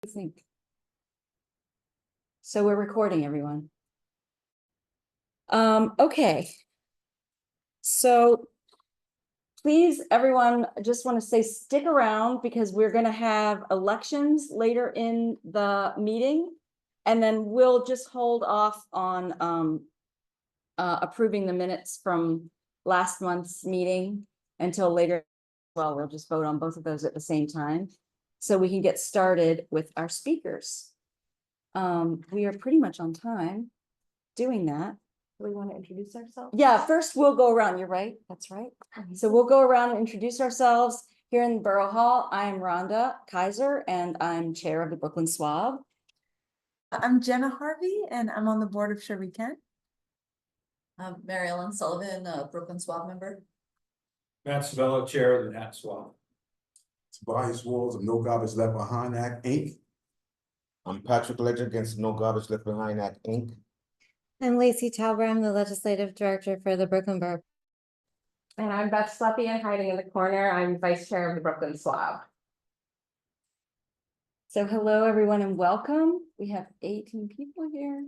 Think. So we're recording, everyone. Okay. So please, everyone, I just want to say stick around because we're going to have elections later in the meeting, and then we'll just hold off on approving the minutes from last month's meeting until later. Well, we'll just vote on both of those at the same time, so we can get started with our speakers. We are pretty much on time doing that. Do we want to introduce ourselves? Yeah, first we'll go around. You're right. That's right. So we'll go around and introduce ourselves here in Borough Hall. I am Rhonda Kaiser, and I'm chair of the Brooklyn SWAB. I'm Jenna Harvey, and I'm on the board of Sure We Can. I'm Mary Ellen Sullivan, Brooklyn SWAB member. Matt Savello, chair of the Nat SWAB. Tobias Walls of No Garbage Left Behind Act, Inc. I'm Patrick Ledger against No Garbage Left Behind Act, Inc. I'm Lacey Talbert. I'm the legislative director for the Brooklyn Borough. And I'm Beth Slepian, hiding in the corner. I'm vice chair of the Brooklyn SWAB. So hello, everyone, and welcome. We have 18 people here.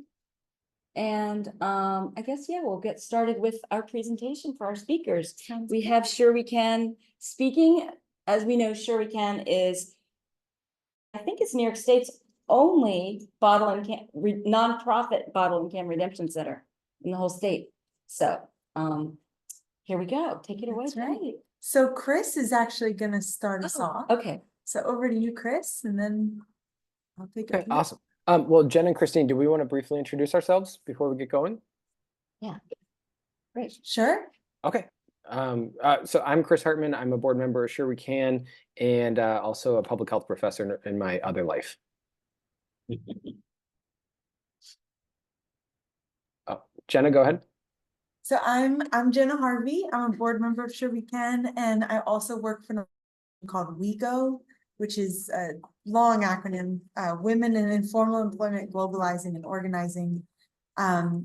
And I guess, yeah, we'll get started with our presentation for our speakers. We have Sure We Can speaking. As we know, Sure We Can is, I think it's New York State's only bottle and can nonprofit bottle and can redemption center in the whole state. So here we go. Take it away. That's right. So Chris is actually going to start us off. Okay. So over to you, Chris, and then I'll take it. Okay, awesome. Well, Jen and Christine, do we want to briefly introduce ourselves before we get going? Yeah. Great. Sure. Okay. So I'm Chris Hartman. I'm a board member of Sure We Can, and also a public health professor in my other life. Oh, Jenna, go ahead. So I'm Jenna Harvey. I'm a board member of Sure We Can, and I also work for a called WeGo, which is a long acronym, Women in Informal Employment Globalizing and Organizing.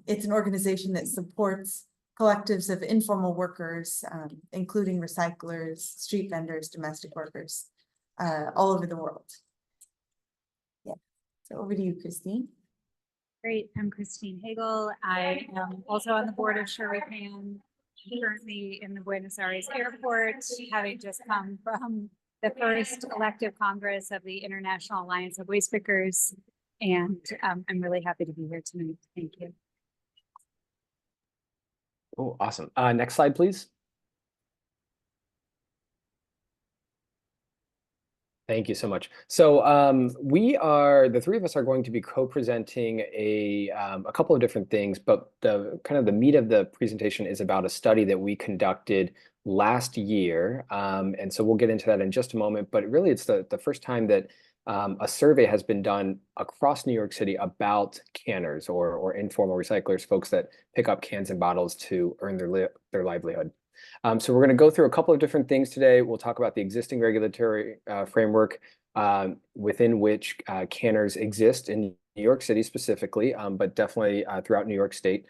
It's an organization that supports collectives of informal workers, including recyclers, street vendors, domestic workers, all over the world. Yeah, so over to you, Christine. Great, I'm Christine Hagel. I am also on the board of Sure We Can, currently in the Buenos Aires airport, having just come from the first elective Congress of the International Alliance of Waste Pickers. And I'm really happy to be here tonight. Thank you. Oh, awesome. Next slide, please. Thank you so much. So the three of us are going to be co-presenting a couple of different things, but the meat of the presentation is about a study that we conducted last year. And so we'll get into that in just a moment, but really it's the first time that a survey has been done across New York City about canners or informal recyclers, folks that pick up cans and bottles to earn their livelihood. So we're going to go through a couple of different things today. We'll talk about the existing regulatory framework within which canners exist in New York City specifically, but definitely throughout New York State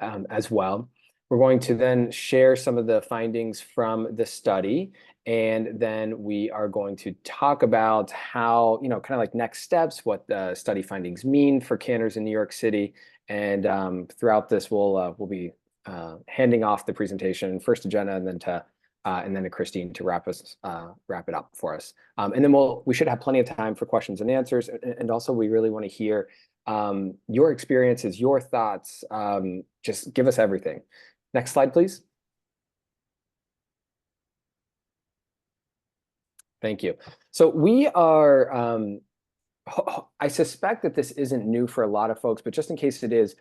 as well. We're going to then share some of the findings from the study, and then we are going to talk about how, kind of like next steps, what the study findings mean for canners in New York City. And throughout this, we'll be handing off the presentation first to Jenna and then to Christine to wrap it up for us. And then we should have plenty of time for questions and answers. And also we really want to hear your experiences, your thoughts. Just give us everything. Next slide, please. Thank you. So we are, I suspect that this isn't new for a lot of folks, but just in case it is,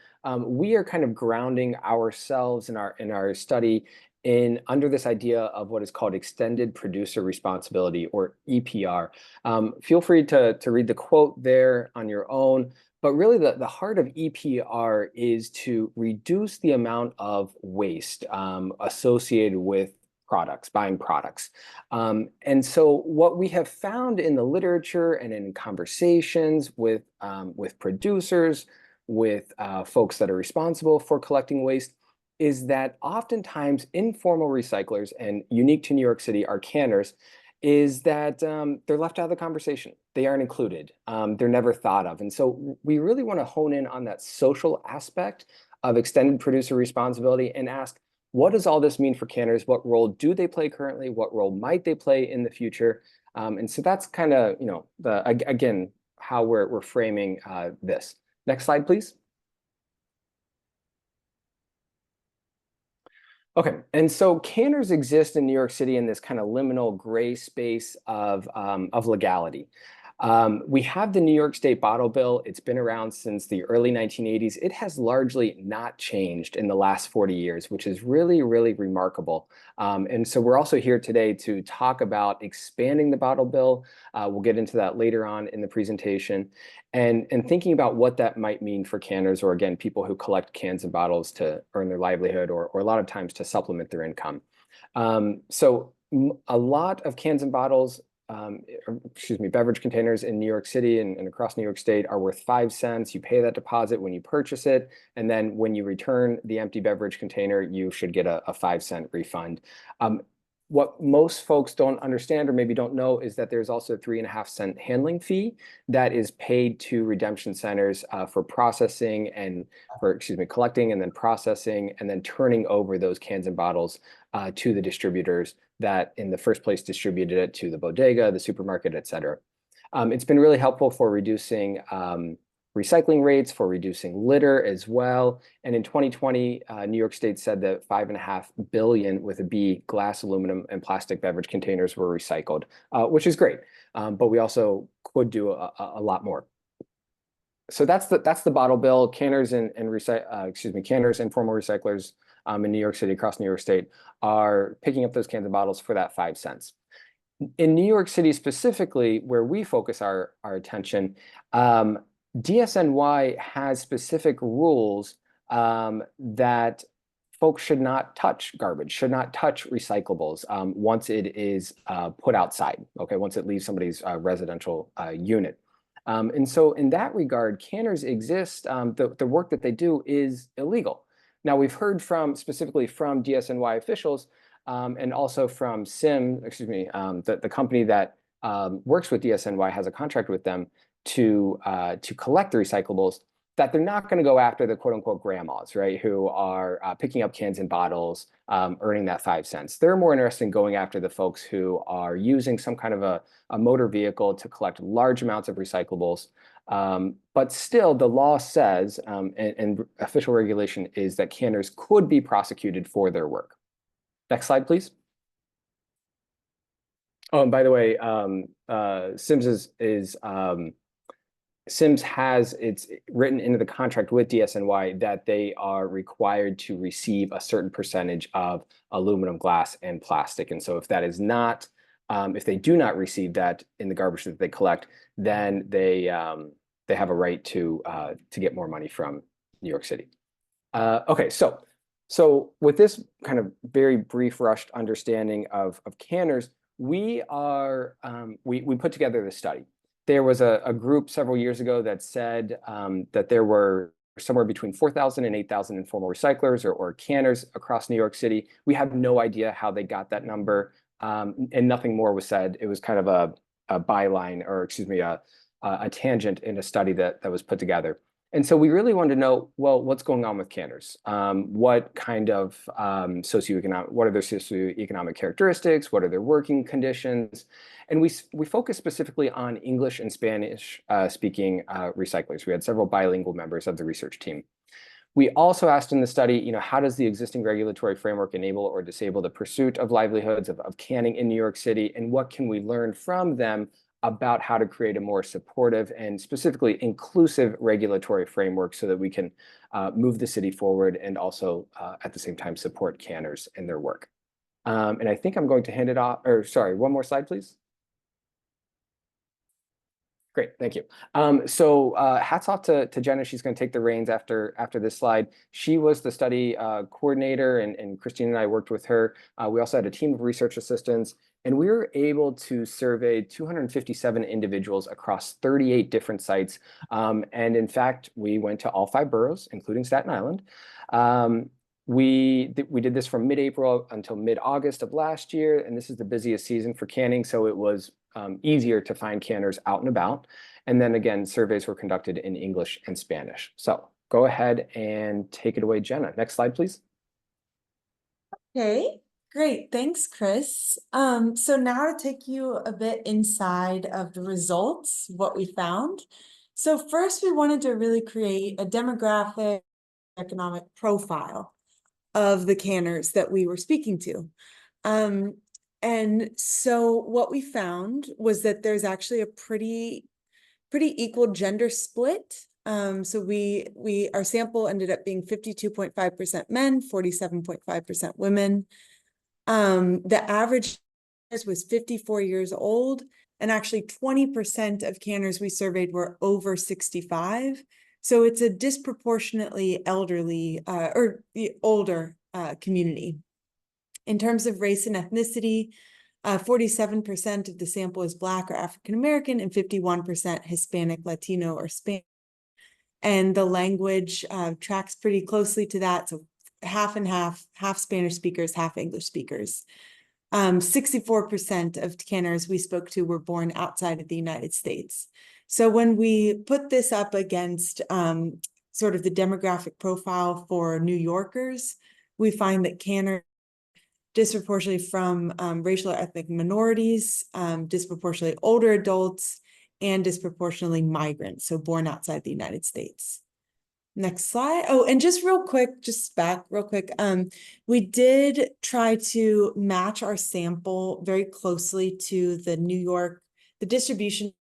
we are kind of grounding ourselves in our study under this idea of what is called extended producer responsibility, or EPR. Feel free to read the quote there on your own, but really the heart of EPR is to reduce the amount of waste associated with buying products. And so what we have found in the literature and in conversations with producers, with folks that are responsible for collecting waste, is that oftentimes informal recyclers, and unique to New York City are canners, is that they're left out of the conversation. They aren't included. They're never thought of. And so we really want to hone in on that social aspect of extended producer responsibility and ask, what does all this mean for canners? What role do they play currently? What role might they play in the future? And so that's kind of, again, how we're framing this. Next slide, please. Okay, and so canners exist in New York City in this kind of liminal gray space of legality. We have the New York State Bottle Bill. It's been around since the early 1980s. It has largely not changed in the last 40 years, which is really, really remarkable. And so we're also here today to talk about expanding the Bottle Bill. We'll get into that later on in the presentation. And thinking about what that might mean for canners, or again, people who collect cans and bottles to earn their livelihood, or a lot of times to supplement their income. So a lot of cans and bottles, beverage containers in New York City and across New York State are worth 5 cents. You pay that deposit when you purchase it, and then when you return the empty beverage container, you should get a 5-cent refund. What most folks don't understand or maybe don't know is that there's also a 3.5-cent handling fee that is paid to redemption centers for processing and for, collecting and then processing and then turning over those cans and bottles to the distributors that in the first place distributed it to the bodega, the supermarket, et cetera. It's been really helpful for reducing recycling rates, for reducing litter as well. And in 2020, New York State said that 5.5 billion with a B glass, aluminum, and plastic beverage containers were recycled, which is great. But we also could do a lot more. So that's the Bottle Bill. Canners and canners and formal recyclers in New York City, across New York State, are picking up those cans and bottles for that 5 cents. In New York City specifically, where we focus our attention, DSNY has specific rules that folks should not touch garbage, should not touch recyclables once it is put outside, okay, once it leaves somebody's residential unit. And so in that regard, canners exist, the work that they do is illegal. Now, we've heard specifically from DSNY officials and also from the company that works with DSNY, has a contract with them to collect the recyclables, that they're not going to go after the quote unquote grandmas, right, who are picking up cans and bottles, earning that 5 cents. They're more interested in going after the folks who are using some kind of a motor vehicle to collect large amounts of recyclables. But still, the law says, and official regulation is that canners could be prosecuted for their work. Next slide, please. Oh, and by the way, Sims has it's written into the contract with DSNY that they are required to receive a certain percentage of aluminum, glass, and plastic. And so if that is not, if they do not receive that in the garbage that they collect, then they have a right to get more money from New York City. Okay, so with this kind of very brief, rushed understanding of canners, we put together this study. There was a group several years ago that said that there were somewhere between 4,000 and 8,000 informal recyclers or canners across New York City. We have no idea how they got that number, and nothing more was said. It was kind of a byline, or a tangent in a study that was put together. And so we really wanted to know, well, what's going on with canners? What kind of what are their socioeconomic characteristics? What are their working conditions? And we focus specifically on English and Spanish speaking recyclers. We had several bilingual members of the research team. We also asked in the study, how does the existing regulatory framework enable or disable the pursuit of livelihoods of canning in New York City? And what can we learn from them about how to create a more supportive and specifically inclusive regulatory framework so that we can move the city forward and also at the same time support canners in their work. And I think I'm going to hand it off, or sorry, one more slide, please. Great, thank you. So hats off to Jenna. She's going to take the reins after this slide. She was the study coordinator, and Christine and I worked with her. We also had a team of research assistants, and we were able to survey 257 individuals across 38 different sites. And in fact, we went to all 5 boroughs, including Staten Island. We did this from mid-April until mid-August of last year, and this is the busiest season for canning, so it was easier to find canners out and about. And then again, surveys were conducted in English and Spanish. So go ahead and take it away, Jenna. Next slide, please. Okay, great. Thanks, Chris. So now to take you a bit inside of the results, what we found. So first, we wanted to really create a demographic economic profile of the canners that we were speaking to. And so what we found was that there's actually a pretty equal gender split. So our sample ended up being 52.5% men, 47.5% women. The average was 54 years old, and actually 20% of canners we surveyed were over 65. So it's a disproportionately elderly or the older community. In terms of race and ethnicity, 47% of the sample is Black or African American, and 51% Hispanic, Latino, or Spanish. And the language tracks pretty closely to that. So half and half Spanish speakers, half English speakers. 64% of canners we spoke to were born outside of the United States. So when we put this up against sort of the demographic profile for New Yorkers, we find that canners disproportionately from racial or ethnic minorities, disproportionately older adults, and disproportionately migrants, so born outside the United States. Next slide. Oh, and just real quick, just back real quick. We did try to match our sample very closely to the distribution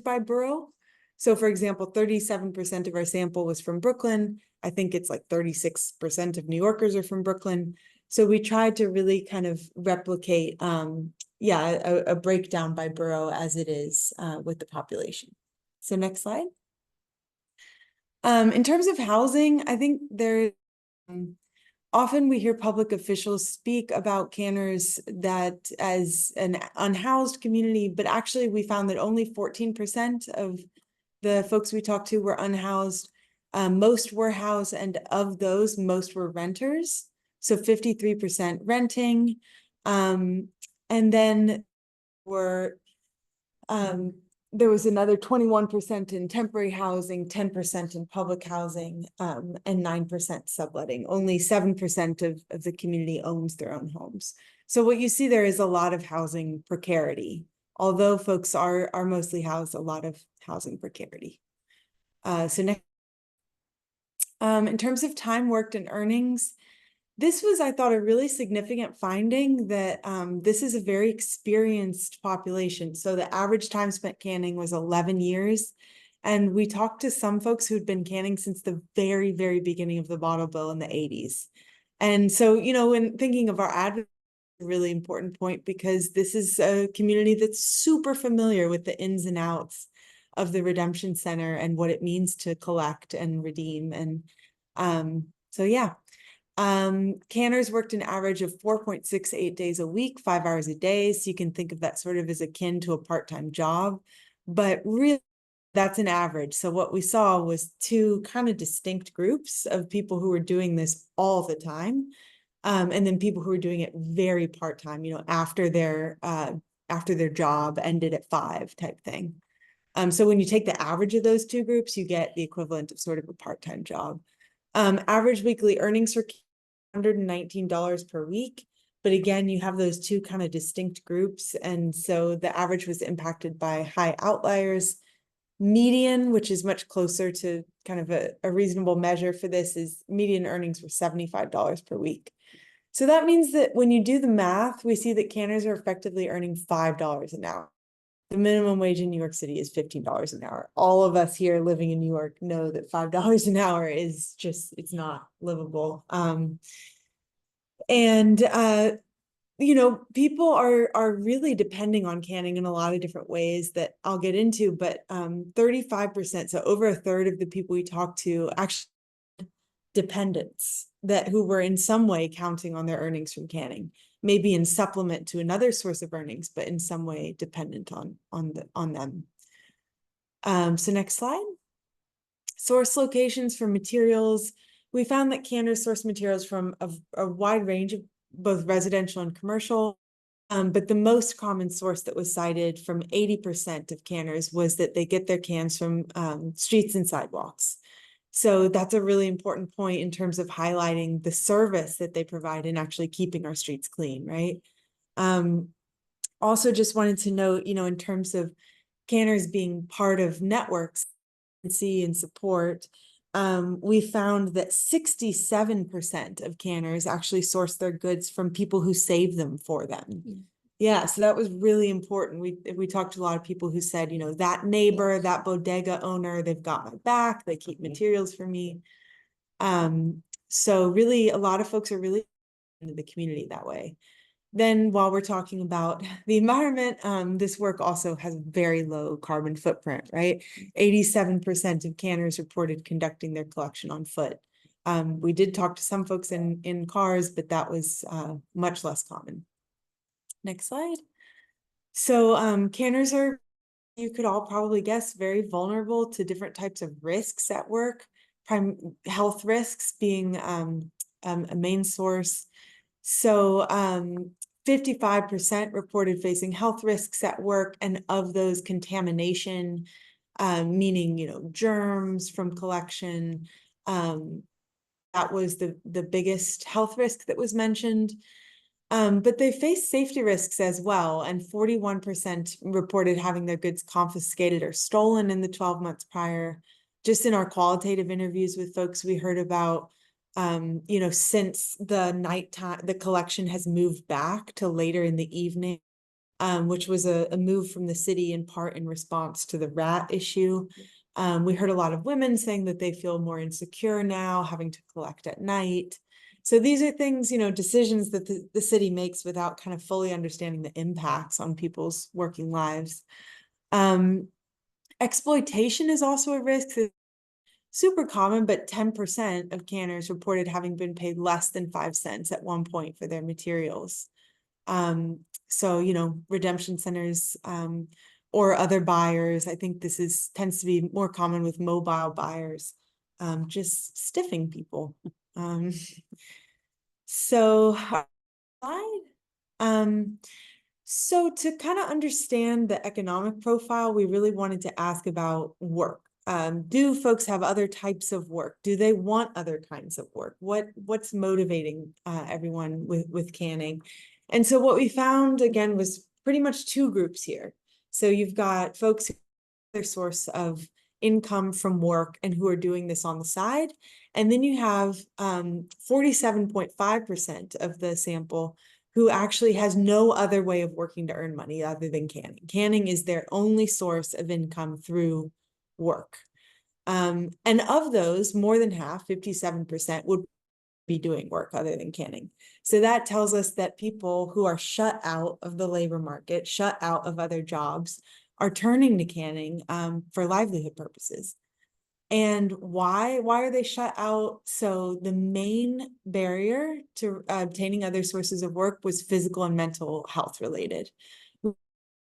by borough. So for example, 37% of our sample was from Brooklyn. I think it's like 36% of New Yorkers are from Brooklyn. So we tried to really kind of replicate, a breakdown by borough as it is with the population. So next slide. In terms of housing, I think often we hear public officials speak about canners that as an unhoused community, but actually we found that only 14% of the folks we talked to were unhoused. Most were housed, and of those, most were renters. So 53% renting. And then there was another 21% in temporary housing, 10% in public housing, and 9% subletting. Only 7% of the community owns their own homes. So what you see there is a lot of housing precarity. Although folks are mostly housed, a lot of housing precarity. So next, in terms of time worked and earnings, this was, I thought, a really significant finding that this is a very experienced population. So the average time spent canning was 11 years. And we talked to some folks who'd been canning since the very, very beginning of the bottle bill in the 80s. And so, when thinking of our advocacy, a really important point, because this is a community that's super familiar with the ins and outs of the redemption center and what it means to collect and redeem. And so, yeah. Canners worked an average of 4.68 days a week, 5 hours a day. So you can think of that sort of as akin to a part-time job, but really that's an average. So what we saw was two kind of distinct groups of people who were doing this all the time. And then people who were doing it very part-time, after their job ended at 5 type thing. So when you take the average of those two groups, you get the equivalent of sort of a part-time job. Average weekly earnings for $119 per week. But again, you have those two kind of distinct groups. And so the average was impacted by high outliers. Median, which is much closer to kind of a reasonable measure for this, is median earnings were $75 per week. So that means that when you do the math, we see that canners are effectively earning $5 an hour. The minimum wage in New York City is $15 an hour. All of us here living in New York know that $5 an hour is just, it's not livable. People are really depending on canning in a lot of different ways that I'll get into, but 35%, so over a third of the people we talked to actually dependents who were in some way counting on their earnings from canning, maybe in supplement to another source of earnings, but in some way dependent on them. So next slide. Source locations for materials. we found that canners source materials from a wide range of both residential and commercial. But the most common source that was cited from 80% of canners was that they get their cans from streets and sidewalks. So that's a really important point in terms of highlighting the service that they provide and actually keeping our streets clean, right? Also just wanted to note, in terms of canners being part of networks and support, we found that 67% of canners actually source their goods from people who save them for them. Yeah, so that was really important. We talked to a lot of people who said, that neighbor, that bodega owner, they've got my back, they keep materials for me. So really a lot of folks are really into the community that way. Then while we're talking about the environment, this work also has very low carbon footprint, right? 87% of canners reported conducting their collection on foot. We did talk to some folks in cars, but that was much less common. Next slide. So canners are, you could all probably guess, very vulnerable to different types of risks at work, health risks being a main source. So 55% reported facing health risks at work, and of those, contamination, meaning germs from collection, that was the biggest health risk that was mentioned. But they face safety risks as well, and 41% reported having their goods confiscated or stolen in the 12 months prior. Just in our qualitative interviews with folks, we heard about since the nighttime, the collection has moved back to later in the evening, which was a move from the city in part in response to the rat issue. We heard a lot of women saying that they feel more insecure now, having to collect at night. So these are things, decisions that the city makes without kind of fully understanding the impacts on people's working lives. Exploitation is also a risk. Super common, but 10% of canners reported having been paid less than 5 cents at one point for their materials. So, redemption centers or other buyers, I think this tends to be more common with mobile buyers, just stiffing people. So to kind of understand the economic profile, we really wanted to ask about work. Do folks have other types of work? Do they want other kinds of work? What's motivating everyone with canning? And so what we found, again, was pretty much two groups here. So you've got folks who have their source of income from work and who are doing this on the side. And then you have 47.5% of the sample who actually has no other way of working to earn money other than canning. Canning is their only source of income through work. And of those, more than half, 57%, would be doing work other than canning. So that tells us that people who are shut out of the labor market, shut out of other jobs, are turning to canning for livelihood purposes. And why are they shut out? So the main barrier to obtaining other sources of work was physical and mental health related.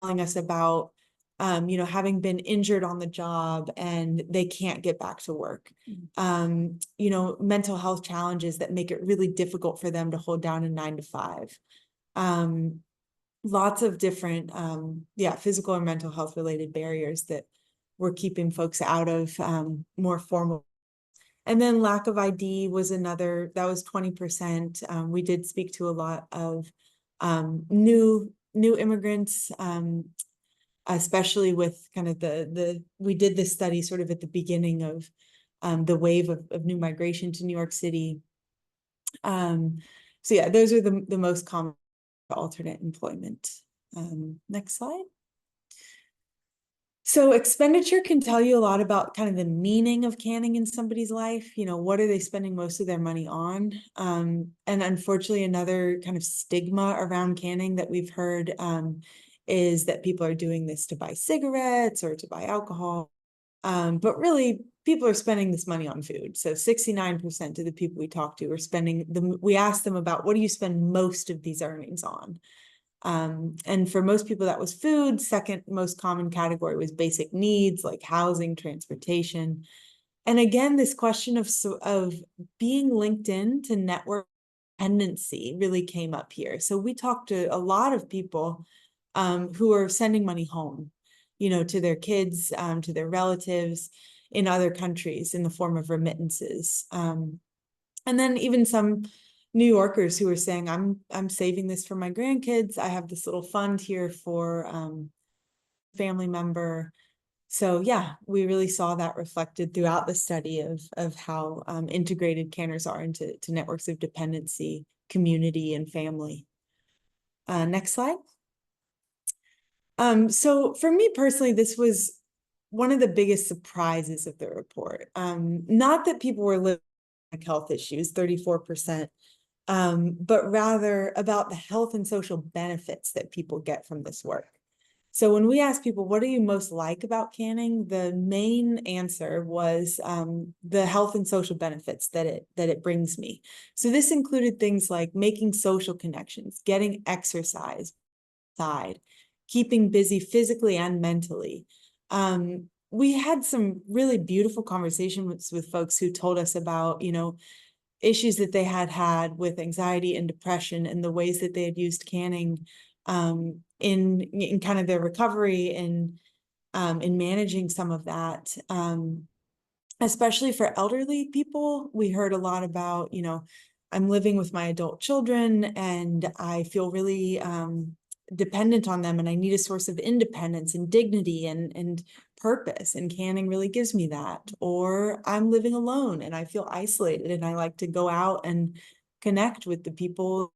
Telling us about having been injured on the job and they can't get back to work. Mental health challenges that make it really difficult for them to hold down a 9 to 5. Lots of different, physical or mental health related barriers that were keeping folks out of more formal. And then lack of ID was another, that was 20%. We did speak to a lot of new immigrants, especially with kind of we did this study sort of at the beginning of the wave of new migration to New York City. So yeah, those are the most common alternate employment. Next slide. So expenditure can tell you a lot about kind of the meaning of canning in somebody's life. What are they spending most of their money on? And unfortunately, another kind of stigma around canning that we've heard is that people are doing this to buy cigarettes or to buy alcohol. But really, people are spending this money on food. So 69% of the people we talked to are spending we asked them about, what do you spend most of these earnings on? And for most people, that was food. Second most common category was basic needs like housing, transportation. And again, this question of being linked in to network dependency really came up here. So we talked to a lot of people who are sending money home, to their kids, to their relatives in other countries in the form of remittances. And then even some New Yorkers who were saying, I'm saving this for my grandkids. I have this little fund here for family member. So yeah, we really saw that reflected throughout the study of how integrated canners are into networks of dependency, community, and family. Next slide. So for me personally, this was one of the biggest surprises of the report. Not that people were living with health issues, 34%, but rather about the health and social benefits that people get from this work. So when we asked people, what do you most like about canning? The main answer was the health and social benefits that it brings me. So this included things like making social connections, getting exercise, keeping busy physically and mentally. We had some really beautiful conversations with folks who told us about, issues that they had with anxiety and depression and the ways that they had used canning in kind of their recovery and in managing some of that. Especially for elderly people, we heard a lot about, I'm living with my adult children and I feel really dependent on them and I need a source of independence and dignity and purpose, and canning really gives me that. Or I'm living alone and I feel isolated and I like to go out and connect with the people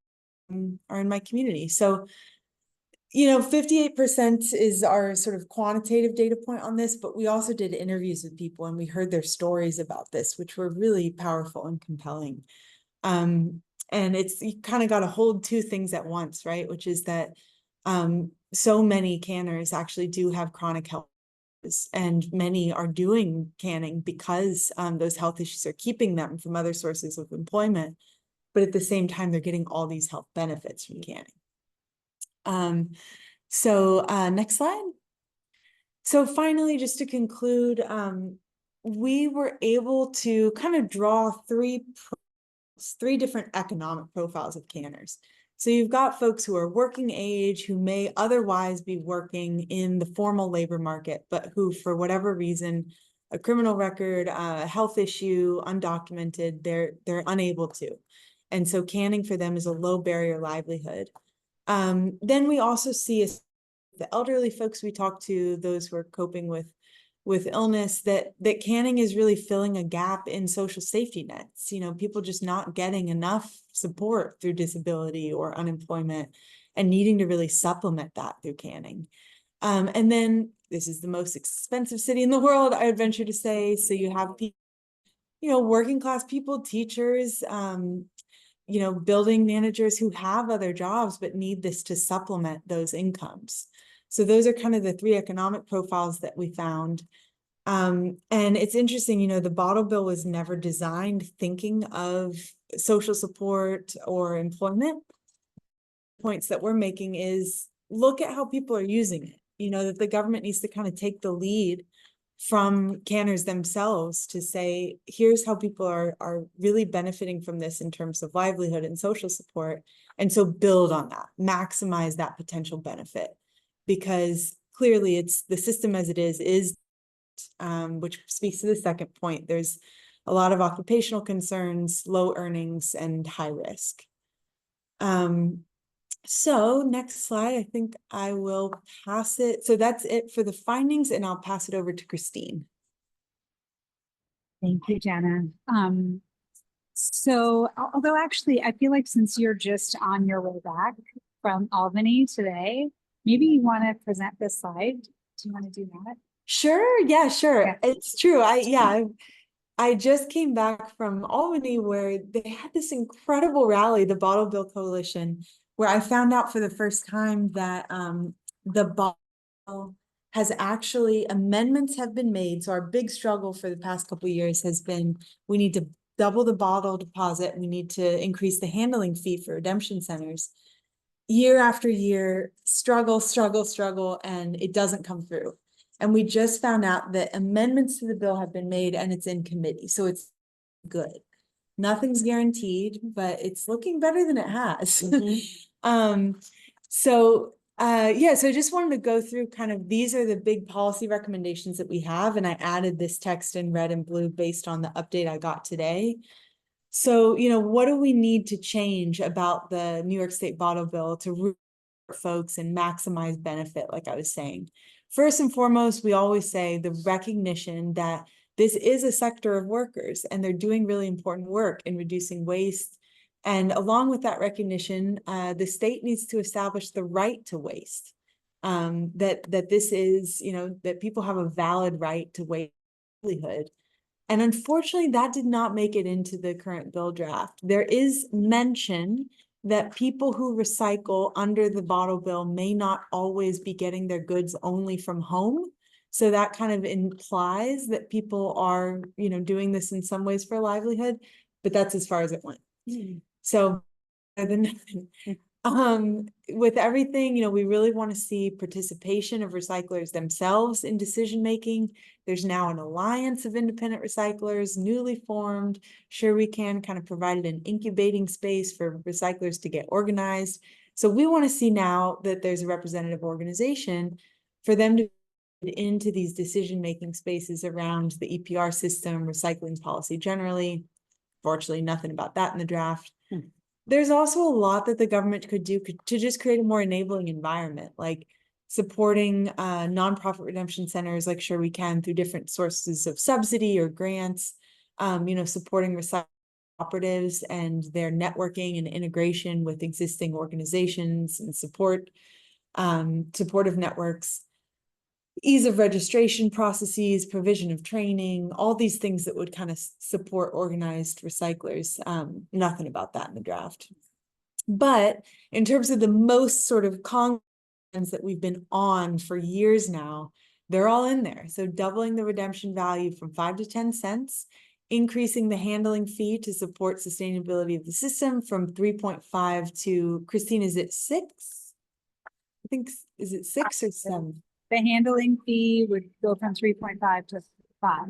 who are in my community. So 58% is our sort of quantitative data point on this, but we also did interviews with people and we heard their stories about this, which were really powerful and compelling. And you kind of got to hold two things at once, right? Which is that so many canners actually do have chronic health issues, and many are doing canning because those health issues are keeping them from other sources of employment. But at the same time, they're getting all these health benefits from canning. Next slide. So finally, just to conclude, we were able to kind of draw three different economic profiles of canners. So you've got folks who are working age, who may otherwise be working in the formal labor market, but who, for whatever reason, a criminal record, a health issue, undocumented, they're unable to. And so canning for them is a low barrier livelihood. Then we also see the elderly folks we talk to, those who are coping with illness, that canning is really filling a gap in social safety nets. People just not getting enough support through disability or unemployment and needing to really supplement that through canning. And then this is the most expensive city in the world, I would venture to say. So you have people, working class people, teachers, building managers who have other jobs but need this to supplement those incomes. So those are kind of the three economic profiles that we found. And it's interesting, the bottle bill was never designed thinking of social support or employment. Points that we're making is look at how people are using it, that the government needs to kind of take the lead from canners themselves to say, here's how people are really benefiting from this in terms of livelihood and social support. And so build on that, maximize that potential benefit, because clearly it's the system as it is, which speaks to the second point. There's a lot of occupational concerns, low earnings, and high risk. So next slide, I think I will pass it. So that's it for the findings, and I'll pass it over to Christine. Thank you, Jenna. So although actually, I feel like since you're just on your way back from Albany today, maybe you want to present this slide. Do you want to do that? Sure. Yeah, sure. Yeah. It's true. I just came back from Albany where they had this incredible rally, the Bottle Bill Coalition, where I found out for the first time that the bottle has actually, amendments have been made. So our big struggle for the past couple of years has been, we need to double the bottle deposit. We need to increase the handling fee for redemption centers. Year after year, struggle, and it doesn't come through. And we just found out that amendments to the bill have been made and it's in committee, so it's good. Nothing's guaranteed, but it's looking better than it has. So yeah, so I just wanted to go through kind of, these are the big policy recommendations that we have, and I added this text in red and blue based on the update I got today. So, you know, what do we need to change about the New York State bottle bill to root folks and maximize benefit, like I was saying? First and foremost, we always say the recognition that this is a sector of workers and they're doing really important work in reducing waste. And along with that recognition, the state needs to establish the right to waste. That this is, you know, that people have a valid right to waste livelihood. And unfortunately, that did not make it into the current bill draft. There is mention that people who recycle under the bottle bill may not always be getting their goods only from home. So that kind of implies that people are, you know, doing this in some ways for a livelihood, but that's as far as it went. So better than nothing. With everything, you know, we really want to see participation of recyclers themselves in decision making. There's now an alliance of independent recyclers, newly formed. Sure We Can kind of provided an incubating space for recyclers to get organized. So we want to see now that there's a representative organization for them to get into these decision making spaces around the EPR system, recycling policy generally. Fortunately, nothing about that in the draft. There's also a lot that the government could do to just create a more enabling environment, like supporting nonprofit redemption centers like Sure We Can through different sources of subsidy or grants, you know, supporting recycling cooperatives and their networking and integration with existing organizations and supportive networks, ease of registration processes, provision of training, all these things that would kind of support organized recyclers. Nothing about that in the draft. But in terms of the most sort of concrete that we've been on for years now, they're all in there. So doubling the redemption value from 5 to 10 cents, increasing the handling fee to support sustainability of the system from 3.5 to, Christine, is it 6? I think, is it 6 or 7? The handling fee would go from 3.5 to 5.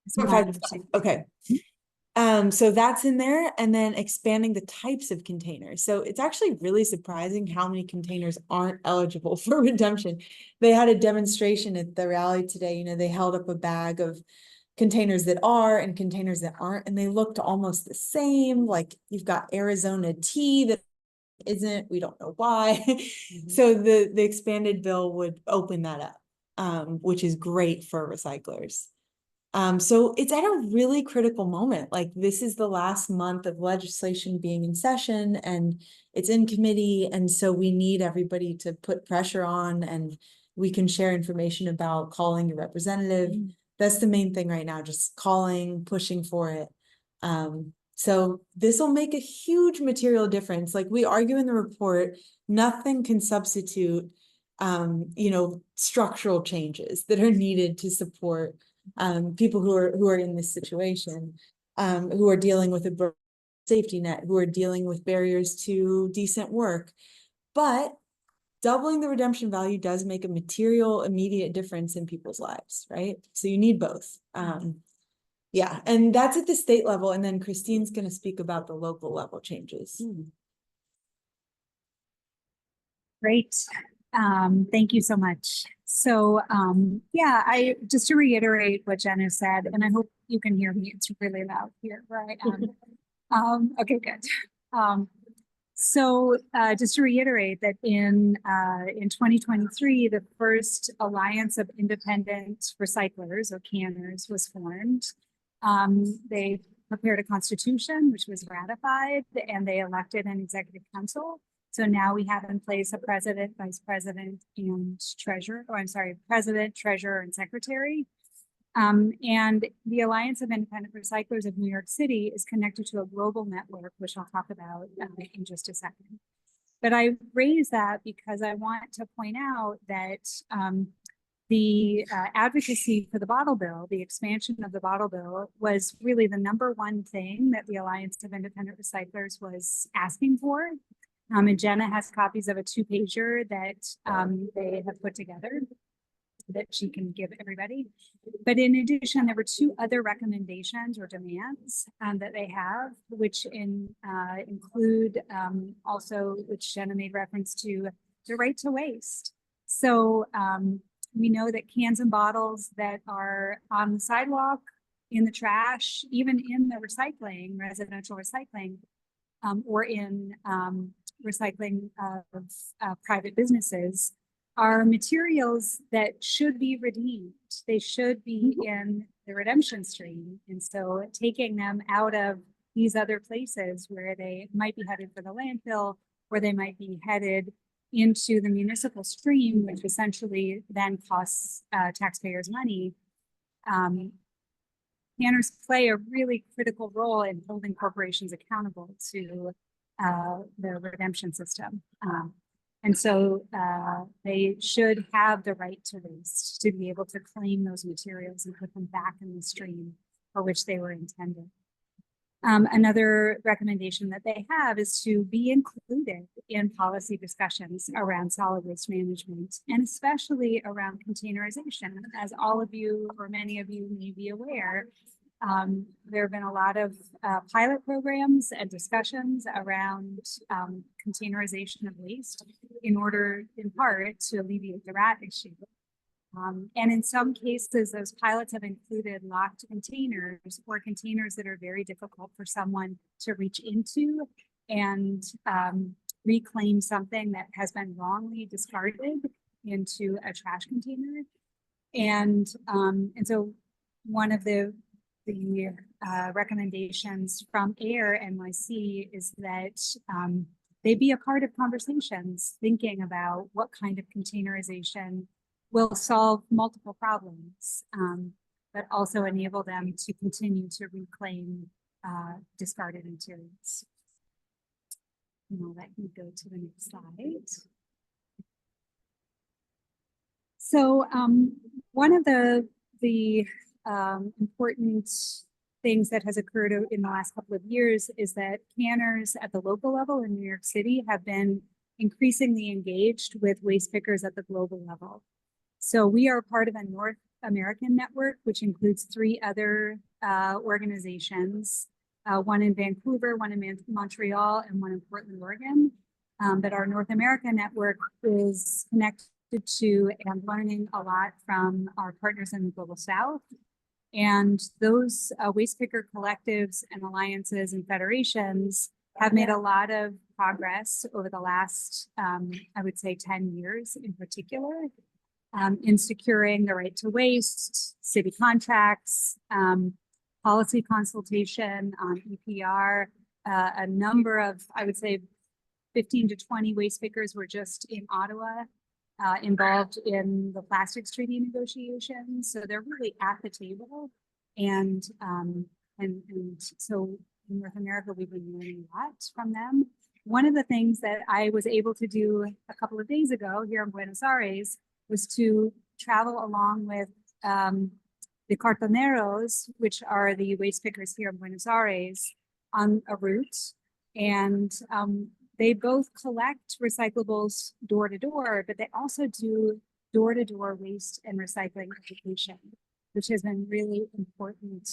It's my 5 to 5. understanding. Okay. So that's in there, and then expanding the types of containers. So it's actually really surprising how many containers aren't eligible for redemption. They had a demonstration at the rally today. You know, they held up a bag of containers that are and containers that aren't, and they looked almost the same. Like you've got Arizona tea that isn't, we don't know why. So the expanded bill would open that up, which is great for recyclers. So it's at a really critical moment. Like this is the last month of legislation being in session and it's in committee. And so we need everybody to put pressure on, and we can share information about calling your representative. That's the main thing right now, just calling, pushing for it. So this will make a huge material difference. Like we argue in the report, nothing can substitute, you know, structural changes that are needed to support people who are in this situation, who are dealing with a safety net, who are dealing with barriers to decent work. But doubling the redemption value does make a material immediate difference in people's lives, right? So you need both. Yeah, and that's at the state level, and then Christine's going to speak about the local level changes. Great. Thank you so much. So yeah, just to reiterate what Jenna said, and I hope you can hear me, it's really loud here where I am. Okay, good. So just to reiterate that in 2023, the first Alliance of Independent Recyclers or Canners was formed. They prepared a constitution, which was ratified, and they elected an executive council. So now we have in place a president, vice president, and treasurer, or I'm sorry, president, treasurer, and secretary. And the Alliance of Independent Recyclers of New York City is connected to a global network, which I'll talk about in just a second. But I raise that because I want to point out that the advocacy for the bottle bill, the expansion of the bottle bill, was really the #1 thing that the Alliance of Independent Recyclers was asking for. And Jenna has copies of a 2-pager that they have put together. that she can give everybody. But in addition, there were two other recommendations or demands that they have, which include also, which Jenna made reference to, the right to waste. So we know that cans and bottles that are on the sidewalk, in the trash, even in the recycling, residential recycling, or in recycling of private businesses, are materials that should be redeemed. They should be in the redemption stream. And so taking them out of these other places where they might be headed for the landfill, or they might be headed into the municipal stream, which essentially then costs taxpayers money. Canners play a really critical role in holding corporations accountable to the redemption system. And so they should have the right to waste, to be able to claim those materials and put them back in the stream for which they were intended. Another recommendation that they have is to be included in policy discussions around solid waste management, and especially around containerization. As all of you, or many of you may be aware, there have been a lot of pilot programs and discussions around containerization of waste in order, in part, to alleviate the rat issue. And in some cases, those pilots have included locked containers, or containers that are very difficult for someone to reach into and reclaim something that has been wrongly discarded into a trash container. And so one of the recommendations from AIR NYC is that they be a part of conversations thinking about what kind of containerization will solve multiple problems, but also enable them to continue to reclaim discarded materials. And I'll let you go to the next slide. So one of the important things that has occurred in the last couple of years is that canners at the local level in New York City have been increasingly engaged with waste pickers at the global level. So we are part of a North American network, which includes 3 other organizations, one in Vancouver, one in Montreal, and one in Portland, Oregon. But our North America network is connected to and learning a lot from our partners in the Global South. And those waste picker collectives and alliances and federations have made a lot of progress over the last, I would say 10 years in particular, in securing the right to waste, city contracts, policy consultation on EPR, a number of, I would say 15 to 20 waste pickers were just in Ottawa, involved in the plastics treaty negotiations. So they're really at the table. And so in North America, we've been learning a lot from them. One of the things that I was able to do a couple of days ago here in Buenos Aires was to travel along with the cartoneros, which are the waste pickers here in Buenos Aires, on a route. And they both collect recyclables door to door, but they also do door-to-door waste and recycling education, which has been really important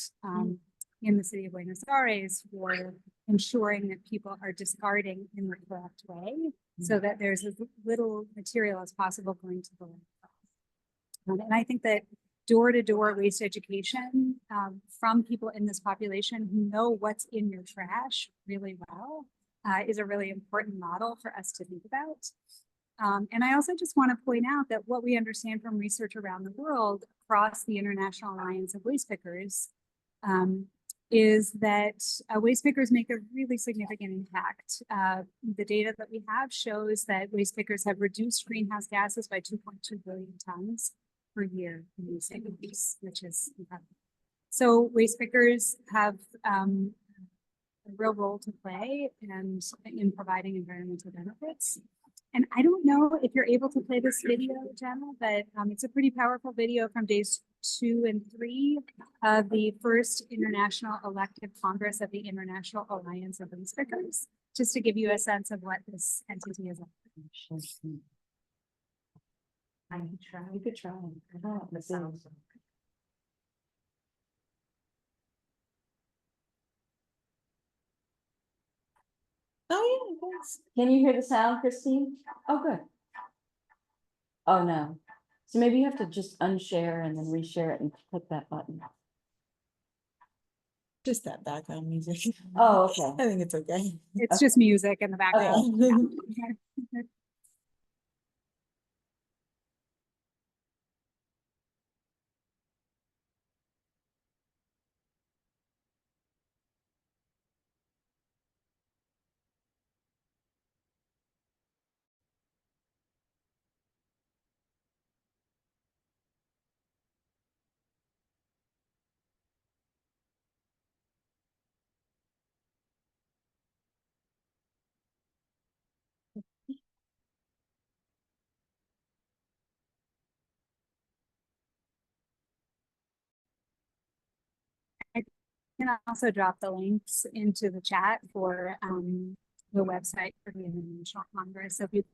in the city of Buenos Aires for ensuring that people are discarding in the correct way, so that there's as little material as possible going to the landfill. And I think that door-to-door waste education from people in this population who know what's in your trash really well is a really important model for us to think about. And I also just want to point out that what we understand from research around the world across the International Alliance of Waste Pickers is that waste pickers make a really significant impact. The data that we have shows that waste pickers have reduced greenhouse gases by 2.2 billion tons per year in these cities, which is incredible. So waste pickers have a real role to play and in providing environmental benefits. And I don't know if you're able to play this video, Jenna, but it's a pretty powerful video from days 2 and 3 of the first International Elective Congress of the International Alliance of Waste Pickers, just to give you a sense of what this entity is. I could try. You could try. I don't know. Let's see. Oh, yeah, thanks. Can you hear the sound, Christine? Oh, good. Oh, no. So maybe you have to just unshare and then reshare it and click that button. Just that background music. Oh, okay. I think it's okay. It's just music in the background. Yeah. Can also drop the links into the chat for the website for the International Congress. So if you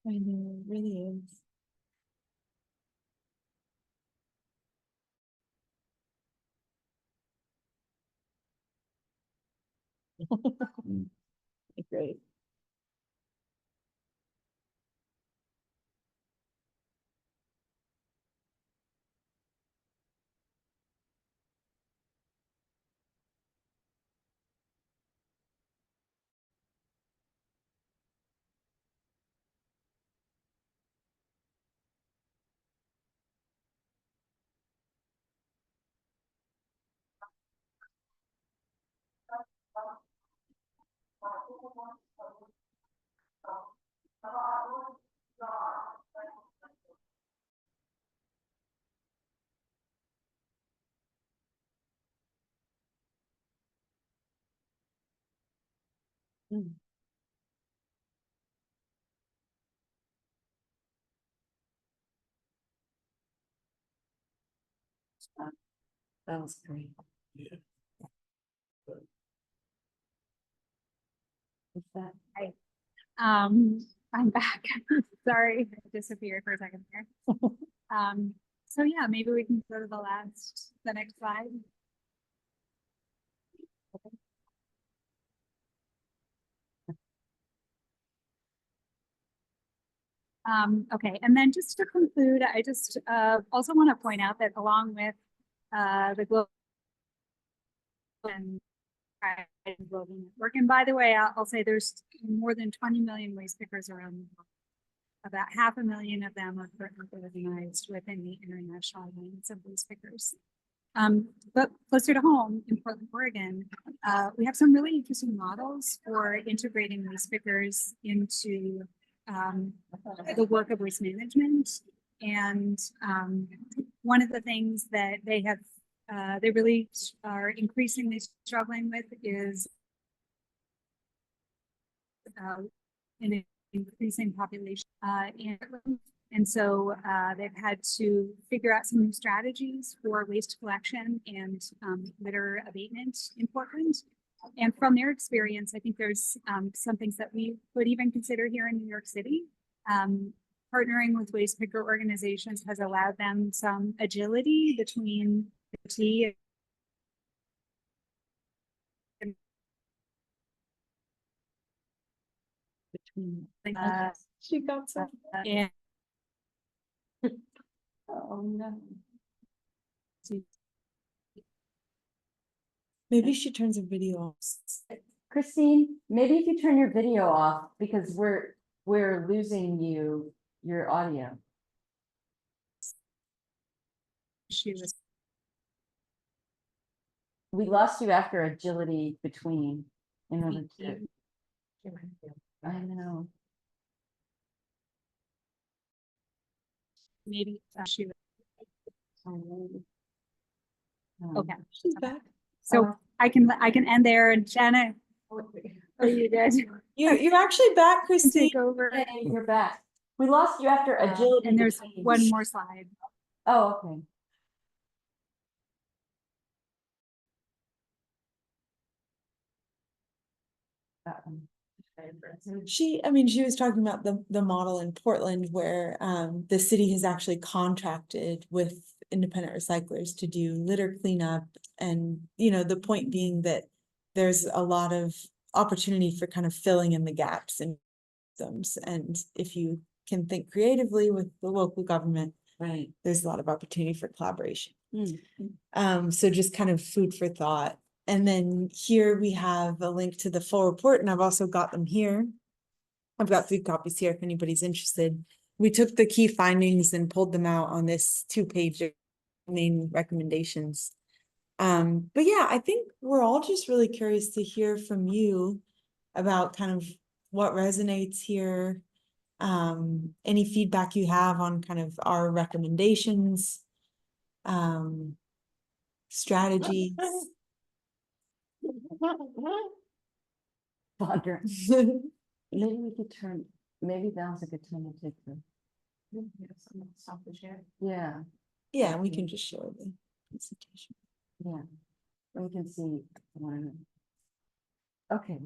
I know, it really is. Great. That was great. What's that? I'm back. Sorry, I disappeared for a second there. So yeah, maybe we can go to the next slide. Okay, and then just to conclude, I just also want to point out that along with the global and global network, and by the way, I'll say there's more than 20 million waste pickers around the world. About 500,000 of them are currently organized within the International Alliance of Waste Pickers. But closer to home in Portland, Oregon, we have some really interesting models for integrating waste pickers into the work of waste management. And one of the things that they have, they really are increasingly struggling with is an increasing population and so they've had to figure out some new strategies for waste collection and litter abatement in Portland. And from their experience, I think there's some things that we would even consider here in New York City. Partnering with waste picker organizations has allowed them some agility between the T between She got some. and Oh, no. Maybe she turns her video off. Christine, maybe if you turn your video off, because we're losing your audio. she was We lost you after agility between in order to. I know. maybe she was Um, okay. She's back. So I can end there and Jenna. Oh, you did. You're actually back, Christine. Take over. Hey, you're back. We lost you after agility. And there's between. one more slide. Oh, okay. She was talking about the model in Portland where the city has actually contracted with independent recyclers to do litter cleanup. And, the point being that there's a lot of opportunity for kind of filling in the gaps in systems. And if you can think creatively with the local government, Right. there's a lot of opportunity for collaboration. Mm. So just kind of food for thought. And then here we have a link to the full report, and I've also got them here. I've got 3 copies here if anybody's interested. We took the key findings and pulled them out on this 2-page main recommendations. But yeah, I think we're all just really curious to hear from you about kind of what resonates here. Any feedback you have on kind of our recommendations, strategies. Wondering. Maybe we could turn, maybe now's a good time to take the, yeah, Yeah, we can just show the presentation. yeah. And we can see one. Okay,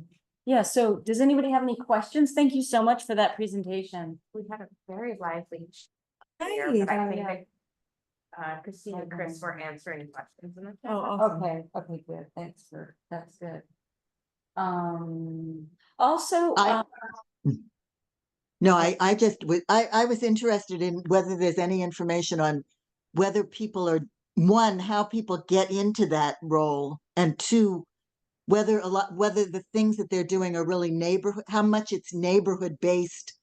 yeah, so does anybody have any questions? Thank you so much for that presentation. We had a very lively. Nice. But I Oh, think yeah. that, Christine and Chris were answering questions in the chat. Oh, awesome. Okay, good, thanks for, that's good. Also, No, I just I was interested in whether there's any information on whether people are, one, how people get into that role, and 2, whether the things that they're doing are really how much it's neighborhood based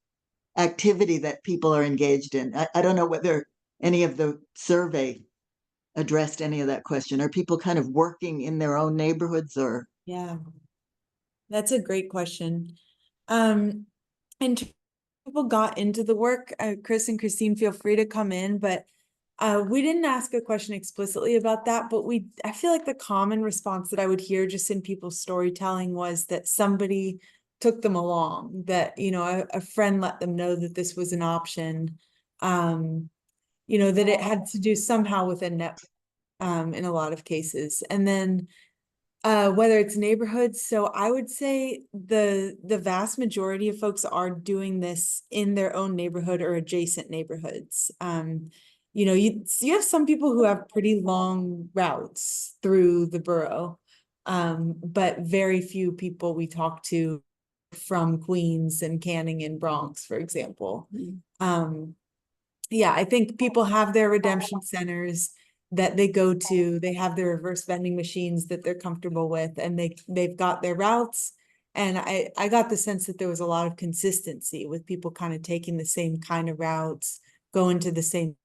activity that people are engaged in. I don't know whether any of the survey addressed any of that question. Are people kind of working in their own neighborhoods, or? Yeah, that's a great question. And people got into the work, Chris and Christine, feel free to come in, but we didn't ask a question explicitly about that, but I feel like the common response that I would hear just in people's storytelling was that somebody took them along, that, a friend let them know that this was an option, that it had to do somehow with a net, in a lot of cases. And then whether it's neighborhoods, so I would say the vast majority of folks are doing this in their own neighborhood or adjacent neighborhoods. You have some people who have pretty long routes through the borough, but very few people we talk to from Queens and Canning and Bronx, for example. Yeah, I think people have their redemption centers that they go to, they have their reverse vending machines that they're comfortable with, and they've got their routes. And I got the sense that there was a lot of consistency with people kind of taking the same kind of routes, going to the same,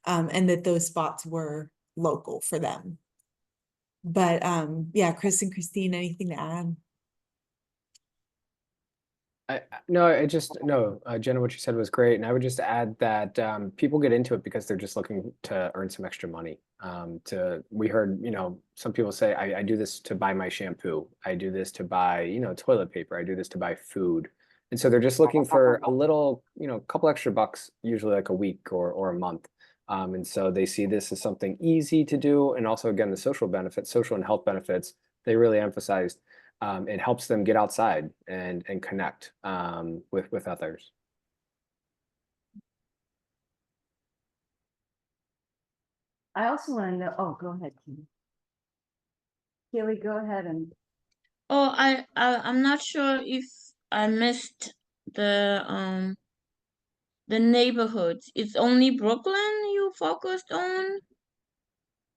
and that those spots were local for them. But yeah, Chris and Christine, anything to add? Jenna, what you said was great. And I would just add that people get into it because they're just looking to earn some extra money. We heard, some people say, I do this to buy my shampoo. I do this to buy, toilet paper. I do this to buy food. And so they're just looking for a little, couple extra bucks, usually like a week or a month. And so they see this as something easy to do. And also, again, the social benefits, social and health benefits, they really emphasized. It helps them get outside and connect with others. I also want to know, oh, go ahead, Keely. Keely, go ahead and. Oh, I'm not sure if I missed the neighborhoods. It's only Brooklyn you focused on?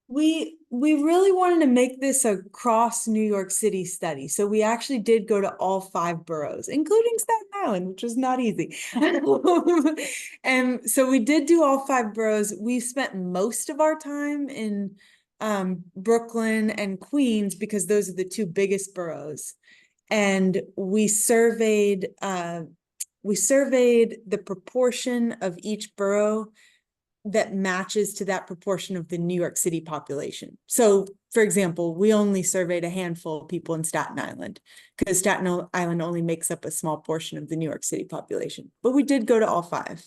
We really wanted to make this a cross New York City study. So we actually did go to all 5 boroughs, including Staten Island, which was not easy. And so we did do all 5 boroughs. We spent most of our time in Brooklyn and Queens because those are the 2 biggest boroughs. And we surveyed the proportion of each borough that matches to that proportion of the New York City population. So, for example, we only surveyed a handful of people in Staten Island because Staten Island only makes up a small portion of the New York City population. But we did go to all 5.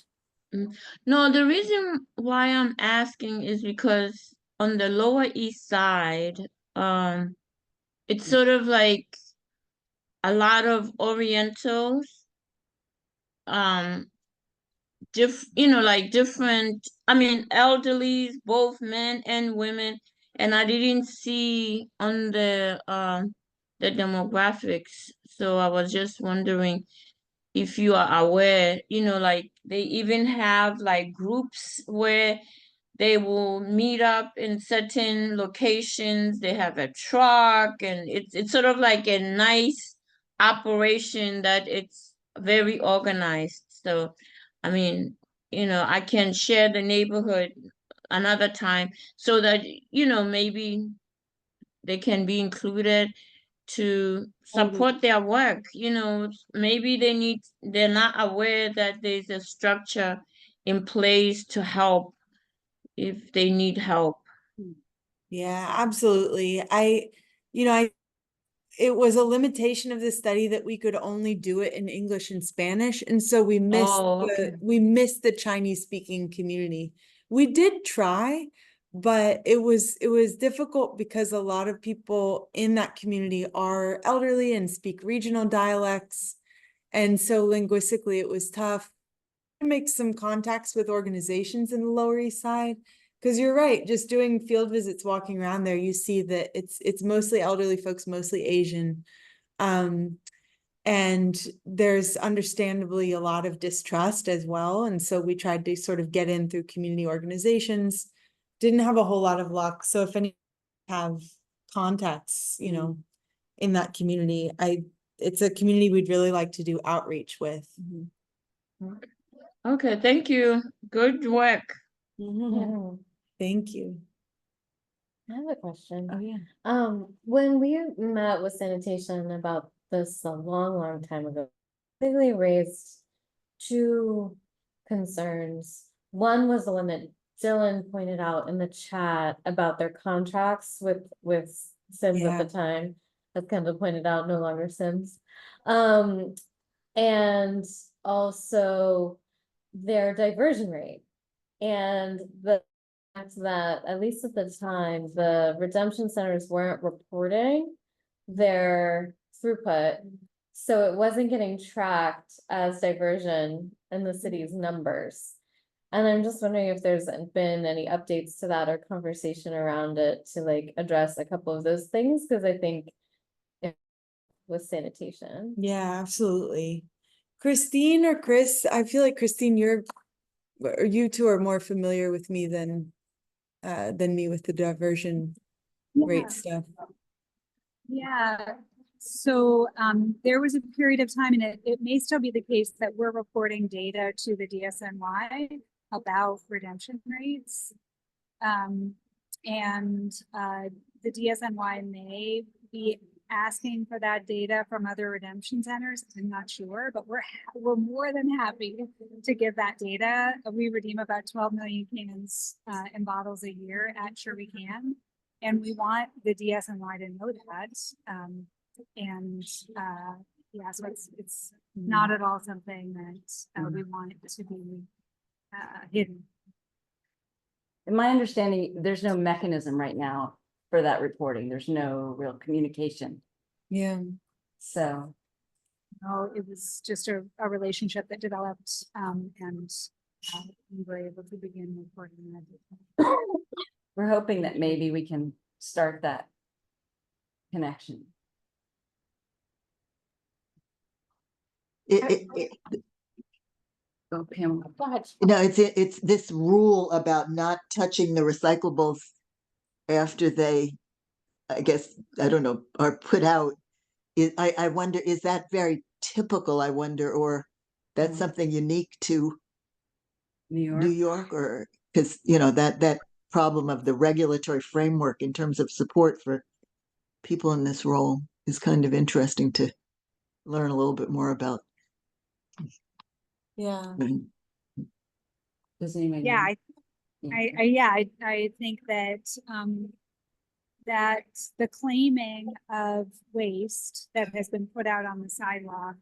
No, the reason why I'm asking is because on the Lower East Side, it's sort of like a lot of Orientals, like different, I mean, elderlies, both men and women, and I didn't see on the demographics. So I was just wondering if you are aware, like they even have like groups where they will meet up in certain locations. They have a truck, and it's sort of like a nice operation that it's very organized. So, I mean, I can share the neighborhood another time so that, maybe they can be included to support their work. Maybe they're not aware that there's a structure in place to help if they need help. Yeah, absolutely. It was a limitation of the study that we could only do it in English and Spanish. And so we missed Okay. we missed the Chinese speaking community. We did try, but it was difficult because a lot of people in that community are elderly and speak regional dialects. And so linguistically it was tough to make some contacts with organizations in the Lower East Side. Because you're right, just doing field visits, walking around there, you see that it's mostly elderly folks, mostly Asian. And there's understandably a lot of distrust as well. And so we tried to sort of get in through community organizations, didn't have a whole lot of luck. So if any have contacts, in that community, it's a community we'd really like to do outreach with. Okay, thank you. Good work. Thank you. I have a question. Oh, yeah. When we met with sanitation about this a long time ago, they raised two concerns. One was the one that Dylan pointed out in the chat about their contracts with Sims at the time. As Kendall pointed out, no longer Sims. And also their diversion rate. And the fact that, at least at the time, the redemption centers weren't reporting their throughput. So it wasn't getting tracked as diversion in the city's numbers. And I'm just wondering if there's been any updates to that or conversation around it to like address a couple of those things, because I think with sanitation. Yeah, absolutely. Christine or Chris, I feel like Christine, you two are more familiar with me than me with the diversion rate stuff. Yeah, so there was a period of time, and it may still be the case, that we're reporting data to the DSNY about redemption rates. And the DSNY may be asking for that data from other redemption centers. I'm not sure, but we're more than happy to give that data. We redeem about 12 million cans in bottles a year at Sure We Can, and we want the DSNY to know that. Yeah, so it's not at all something that we want it to be hidden. In my understanding, there's no mechanism right now for that reporting. There's no real communication. Yeah. So. No, it was just a relationship that developed, and we were able to begin reporting that. We're hoping that maybe we can start that connection. Go, Pamela. Go ahead. No, it's this rule about not touching the recyclables after they, I guess, I don't know, are put out. I wonder, is that very typical, I wonder, or that's something unique to New York, or because, that problem of the regulatory framework in terms of support for people in this role is kind of interesting to learn a little bit more about. Yeah. Does anybody? Yeah, I think that that the claiming of waste that has been put out on the sidewalk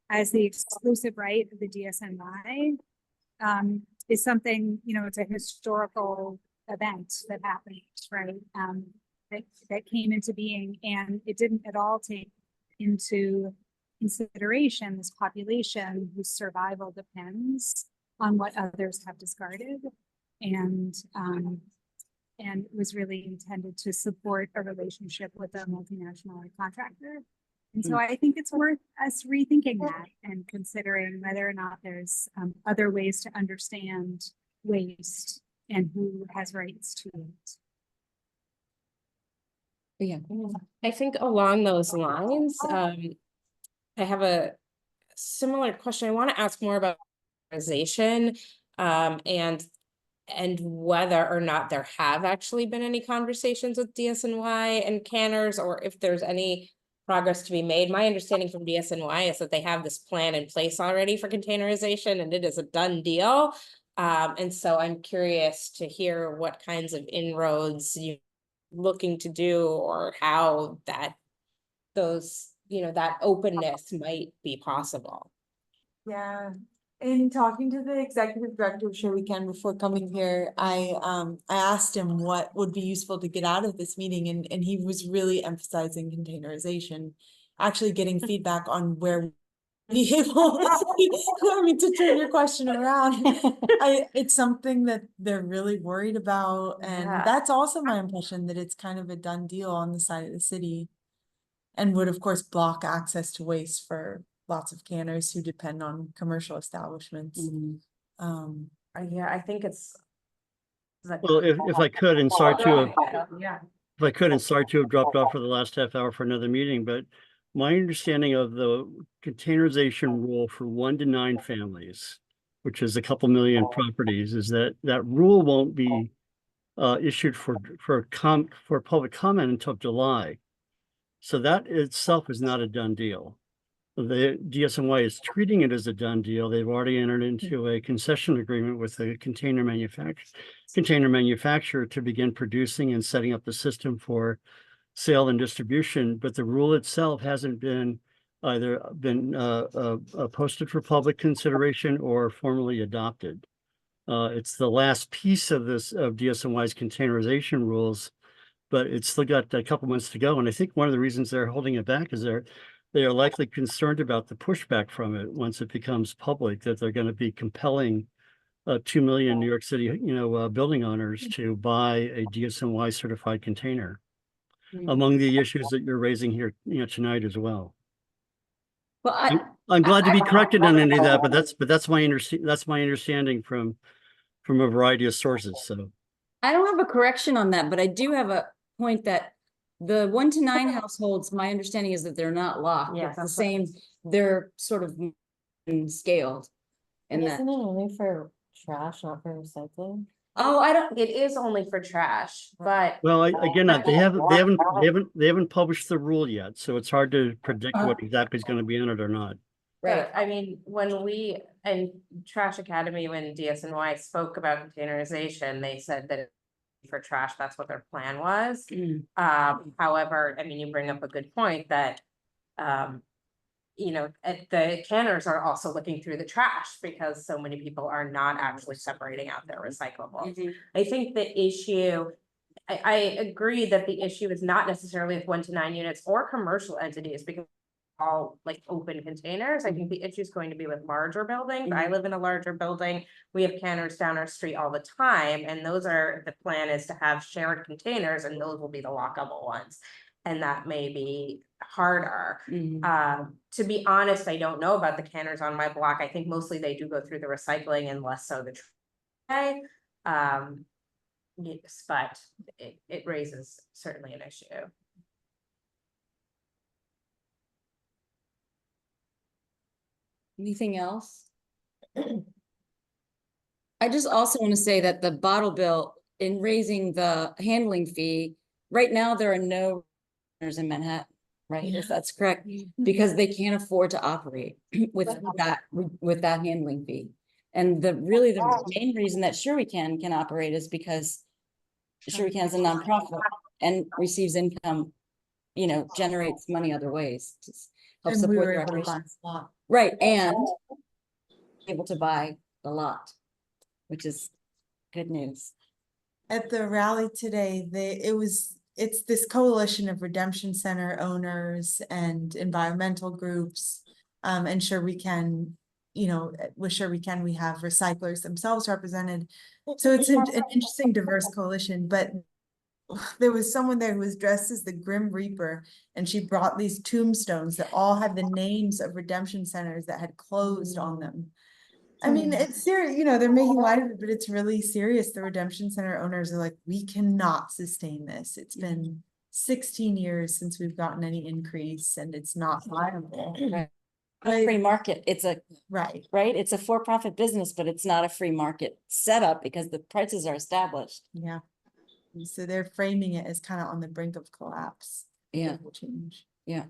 as the exclusive right of the DSNY is something, it's a historical event that happened, right? That came into being, and it didn't at all take into consideration, this population whose survival depends on what others have discarded. And it was really intended to support a relationship with a multinational contractor. And so I think it's worth us rethinking that and considering whether or not there's other ways to understand waste and who has rights to it. Yeah, I think along those lines, I have a similar question. I want to ask more about organization, and whether or not there have actually been any conversations with DSNY and Canners, or if there's any progress to be made. My understanding from DSNY is that they have this plan in place already for containerization, and it is a done deal. And so I'm curious to hear what kinds of inroads you're looking to do, or how that that openness might be possible. Yeah, in talking to the executive director of Sure We Can before coming here, I asked him what would be useful to get out of this meeting, and he was really emphasizing containerization, actually getting feedback on where be able to turn your question around. It's something that they're really worried about, and that's also my impression, that it's kind of a done deal on the side of the city, and would of course block access to waste for lots of canners who depend on commercial establishments. Yeah, I think it's. Well, if I could, and sorry to have, Yeah. if I could, and sorry to have dropped off for the last half hour for another meeting, but my understanding of the containerization rule for 1 to 9 families, which is a couple million properties, is that that rule won't be issued for public comment until July. So that itself is not a done deal. The DSNY is treating it as a done deal. They've already entered into a concession agreement with a container manufacturer to begin producing and setting up the system for sale and distribution. But the rule itself hasn't been either posted for public consideration or formally adopted. It's the last piece of this of DSNY's containerization rules, but it's still got a couple months to go. And I think one of the reasons they're holding it back is they are likely concerned about the pushback from it once it becomes public, that they're going to be compelling 2 million New York City, building owners to buy a DSNY certified container. Among the issues that you're raising here, tonight as well. Well, I'm glad to be corrected on any of that, but that's my understanding from a variety of sources. So I don't have a correction on that, but I do have a point that the 1 to 9 households, my understanding is that they're not locked. Yeah, It's the that's same, they're sort of scaled. And that, Isn't it only for trash, not for recycling? Oh, it is only for trash, but. well, again, they haven't published the rule yet, so it's hard to predict what exactly is going to be in it or not. Right, I mean, when we, and Trash Academy, when DSNY spoke about containerization, they said that for trash, that's what their plan was. However, I mean, you bring up a good point that, the canners are also looking through the trash because so many people are not actually separating out their recyclables. I think the issue, I agree that the issue is not necessarily with 1 to 9 units or commercial entities, because all like open containers. I think the issue is going to be with larger buildings. I live in a larger building. We have canners down our street all the time. And the plan is to have shared containers, and those will be the lockable ones. And that may be harder. To be honest, I don't know about the canners on my block. I think mostly they do go through the recycling and less so the tray. Yes, but it raises certainly an issue. anything else? I just also want to say that the bottle bill, in raising the handling fee, right now there are no centers in Manhattan, right? If that's correct, because they can't afford to operate with that handling fee. And the main reason that Sure We Can operate is because Sure We Can is a nonprofit and receives income, generates money other ways to help And we support were their able to buy operations. a lot. Right, and able to buy a lot, which is good news. At the rally today, it was it's this coalition of redemption center owners and environmental groups. And Sure We Can, with Sure We Can, we have recyclers themselves represented. So it's an interesting, diverse coalition, but there was someone there who was dressed as the Grim Reaper, and she brought these tombstones that all had the names of redemption centers that had closed on them. I mean, it's serious, they're making light of it, but it's really serious. The redemption center owners are like, we cannot sustain this. It's been 16 years since we've gotten any increase, and it's not viable. A free market, it's a, Right. it's a for-profit business, but it's not a free market setup because the prices are established. Yeah. So they're framing it as kind of on the brink of collapse. Yeah. It will change. Yeah.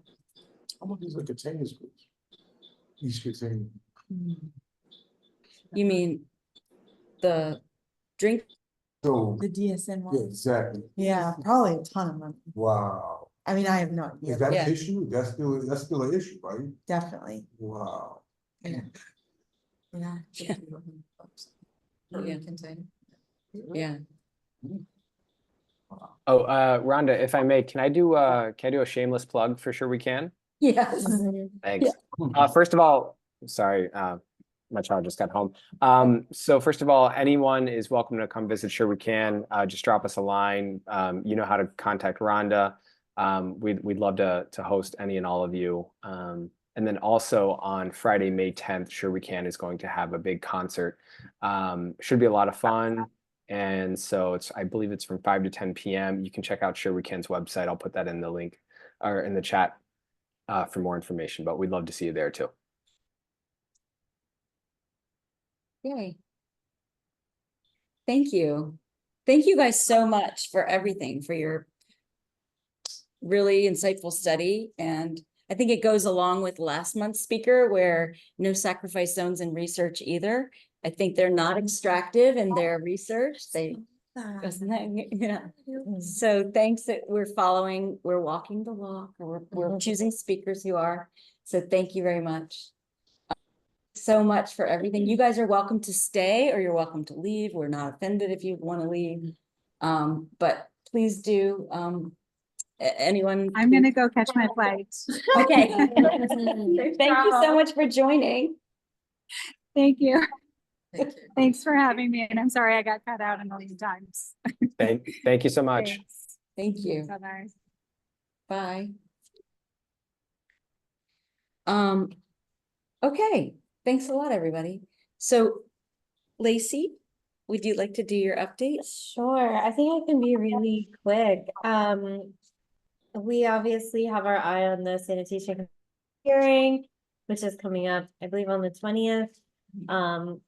How much is a containers group? Each container. You mean the drink? So, The DSN yeah, one. exactly. Yeah, probably a ton of money. Wow. I mean, I have no idea. Is that Yeah. an issue? That's still an issue, right? Definitely. Wow. Yeah. Yeah. Yeah. Yeah. Container. Yeah. Oh, Rhonda, if I may, can I do a shameless plug for Sure We Can? Yes. Thanks. First of all, sorry, my child just got home. So first of all, anyone is welcome to come visit Sure We Can. Just drop us a line. You know how to contact Rhonda. We'd love to host any and all of you. And then also on Friday, May 10th, Sure We Can is going to have a big concert. Should be a lot of fun. And so I believe it's from 5 to 10 p.m. You can check out Sure We Can's website. I'll put that in the link or in the chat for more information, but we'd love to see you there too. Yay. Thank you. Thank you guys so much for everything, for your really insightful study. And I think it goes along with last month's speaker, where no sacrifice zones in research either. I think they're not extractive in their research. Yeah. So thanks that we're walking the walk, or we're choosing speakers who are. So thank you very much. So much for everything. You guys are welcome to stay, or you're welcome to leave. We're not offended if you want to leave. But please do, anyone. I'm gonna go catch my flight. Okay. Thank you so much for joining. Thank you. Thank you. Thanks for having me, and I'm sorry I got cut out a million times. Thank you so much. Thanks. Thank you. Bye-bye. Bye. Okay, thanks a lot, everybody. So, Lacey, would you like to do your update? Sure, I think I can be really quick. We obviously have our eye on the sanitation hearing, which is coming up, I believe, on the 20th.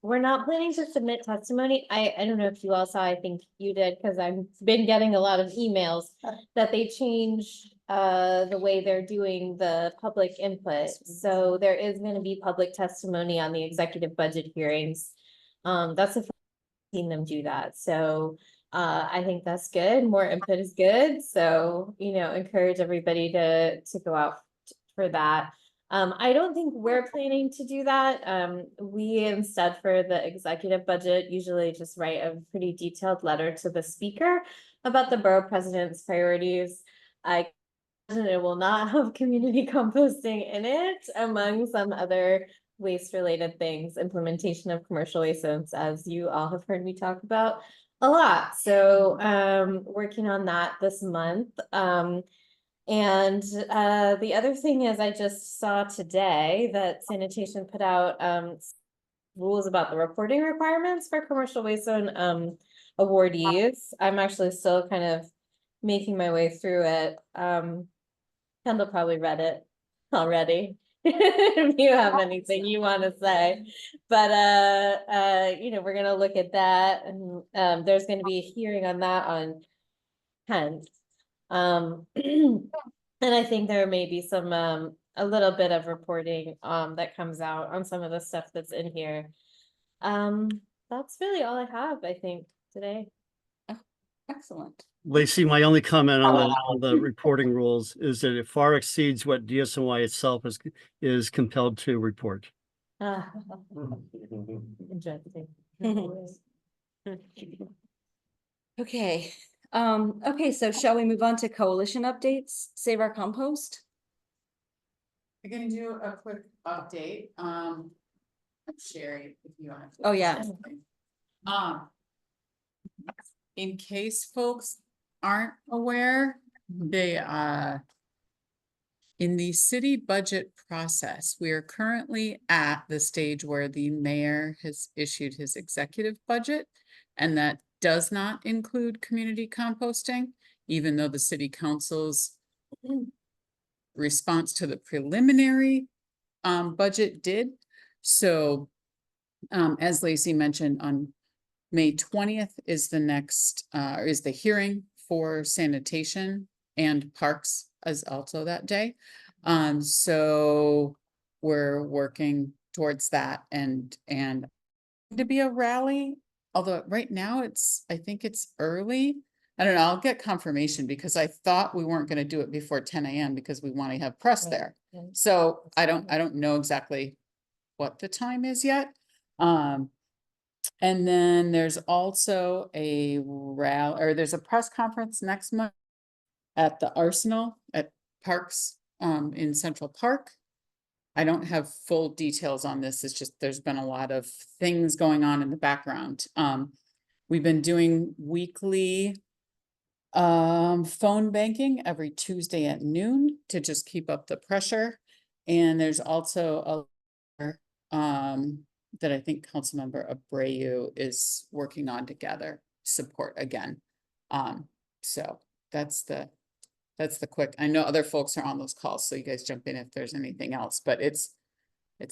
We're not planning to submit testimony. I don't know if you all saw, I think you did, because I've been getting a lot of emails that they changed the way they're doing the public input. So there is going to be public testimony on the executive budget hearings. That's the first time I've seen them do that. So I think that's good. More input is good. So, encourage everybody to go out for that. I don't think we're planning to do that. We instead, for the executive budget, usually just write a pretty detailed letter to the speaker about the borough president's priorities. It will not have community composting in it, among some other waste related things, implementation of commercial waste zones, as you all have heard me talk about a lot. So working on that this month. And the other thing is, I just saw today that sanitation put out rules about the reporting requirements for commercial waste zone awardees. I'm actually still kind of making my way through it. Kendall probably read it already. If you have anything you want to say, but we're gonna look at that, and there's gonna be a hearing on that on 10th. And I think there may be some a little bit of reporting that comes out on some of the stuff that's in here. That's really all I have, I think, today. Excellent. Lacey, my only comment on the reporting rules is that it far exceeds what DSNY itself is compelled to report. Interesting. Okay, Okay, so shall we move on to coalition updates? Save our compost? I can do a quick update, Sherry, if you want. Oh, yeah. Um. In case folks aren't aware, they, in the city budget process, we are currently at the stage where the mayor has issued his executive budget. And that does not include community composting, even though the city council's response to the preliminary budget did. So as Lacey mentioned, on May 20th is the next, is the hearing for sanitation, and parks is also that day. So we're working towards that and to be a rally, although right now I think it's early. I don't know, I'll get confirmation because I thought we weren't gonna do it before 10 a.m. because we want to have press there. So I don't know exactly what the time is yet. And then there's also a there's a press conference next month at the Arsenal at Parks in Central Park. I don't have full details on this. It's just there's been a lot of things going on in the background. We've been doing weekly phone banking every Tuesday at noon to just keep up the pressure. And there's also a that I think Councilmember Abreu is working on to gather support again. So that's the quick. I know other folks are on those calls, so you guys jump in if there's anything else, but it's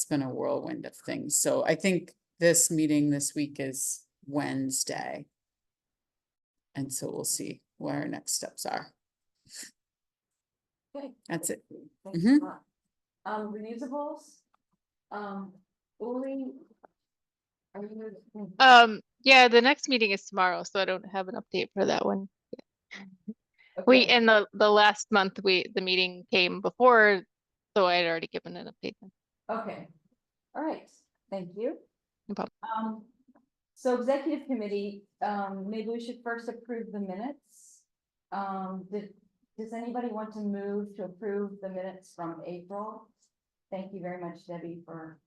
been a whirlwind of things. So I think this meeting this week is Wednesday. And so we'll see what our next steps are. Okay. That's it. Thanks a lot. Reusables? Uli? Are you? Yeah, the next meeting is tomorrow, so I don't have an update for that one. Okay. In the last month the meeting came before, so I had already given an update then. Okay, all right, thank you. No problem. So executive committee, maybe we should first approve the minutes. Does anybody want to move to approve the minutes from April? Thank you very much, Debbie, for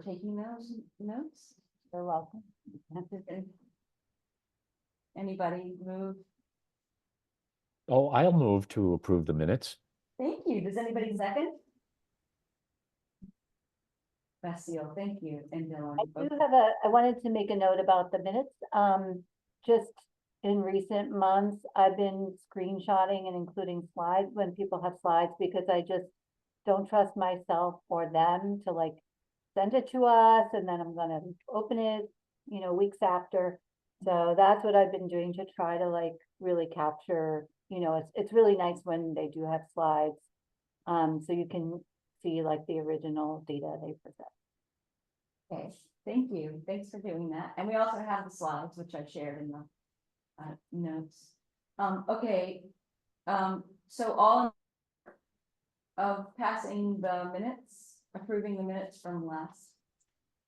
taking those notes. You're welcome. Anybody move? Oh, I'll move to approve the minutes. Thank you. Does anybody second? Basile, thank you. And Dylan. I wanted to make a note about the minutes. Just in recent months, I've been screenshotting and including slides when people have slides because I just don't trust myself or them to like send it to us and then I'm gonna open it, weeks after. So that's what I've been doing to try to like really capture, it's really nice when they do have slides. So you can see like the original data they present. Okay, thank you. Thanks for doing that. And we also have the slides, which I shared in the notes. Okay. So all of passing the minutes, approving the minutes from last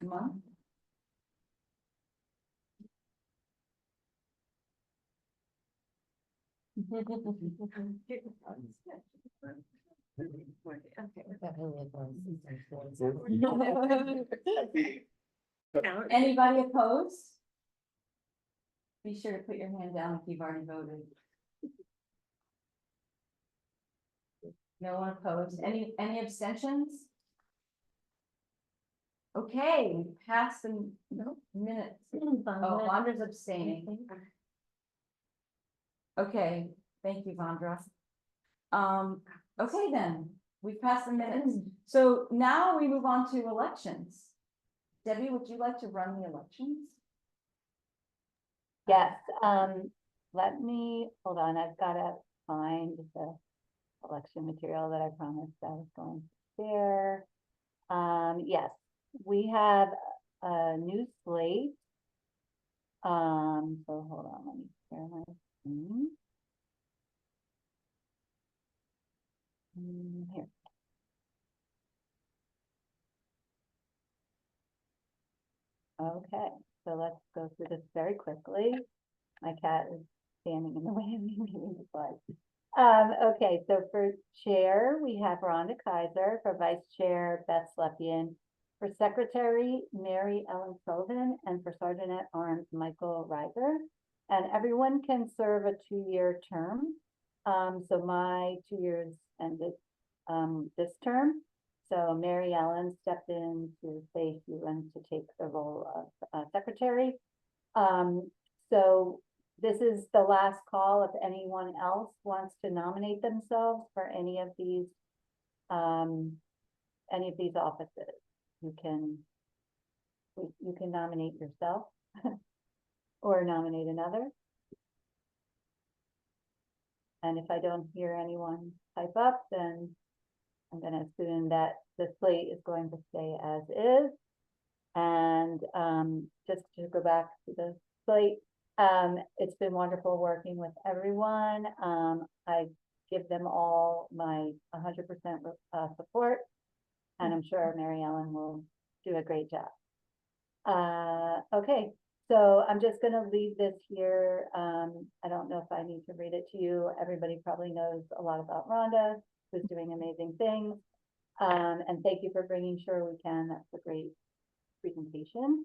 month. Anybody opposed? Be sure to put your hand down if you've already voted. No one opposed. Any abstentions? Okay, pass the minutes. Oh, Vondra's abstaining. Okay, thank you, Vondra. Okay, then we passed the minutes. So now we move on to elections. Debbie, would you like to run the elections? Yes, let me, hold on, I've got to find the election material that I promised I was going to share. Yes, we have a new slate. So hold on, let me share my screen. Here. Okay, so let's go through this very quickly. My cat is standing in the way of me reading the slides. Okay, so for chair, we have Rhonda Kaiser. For vice chair, Beth Slepian. For secretary, Mary Ellen Sullivan. And for sergeant at arms, Michael Reiser. And everyone can serve a 2-year term. So my 2 years ended this term. So Mary Ellen stepped in to replace you and to take the role of secretary. So this is the last call if anyone else wants to nominate themselves for any of these offices. You can nominate yourself or nominate another. And if I don't hear anyone type up, then I'm going to assume that the slate is going to stay as is. And just to go back to the slate, it's been wonderful working with everyone. I give them all my 100% support, and I'm sure Mary Ellen will do a great job. Okay, so I'm just going to leave this here. I don't know if I need to read it to you. Everybody probably knows a lot about Rhonda, who's doing amazing things. And thank you for bringing Sure We Can. That's a great presentation.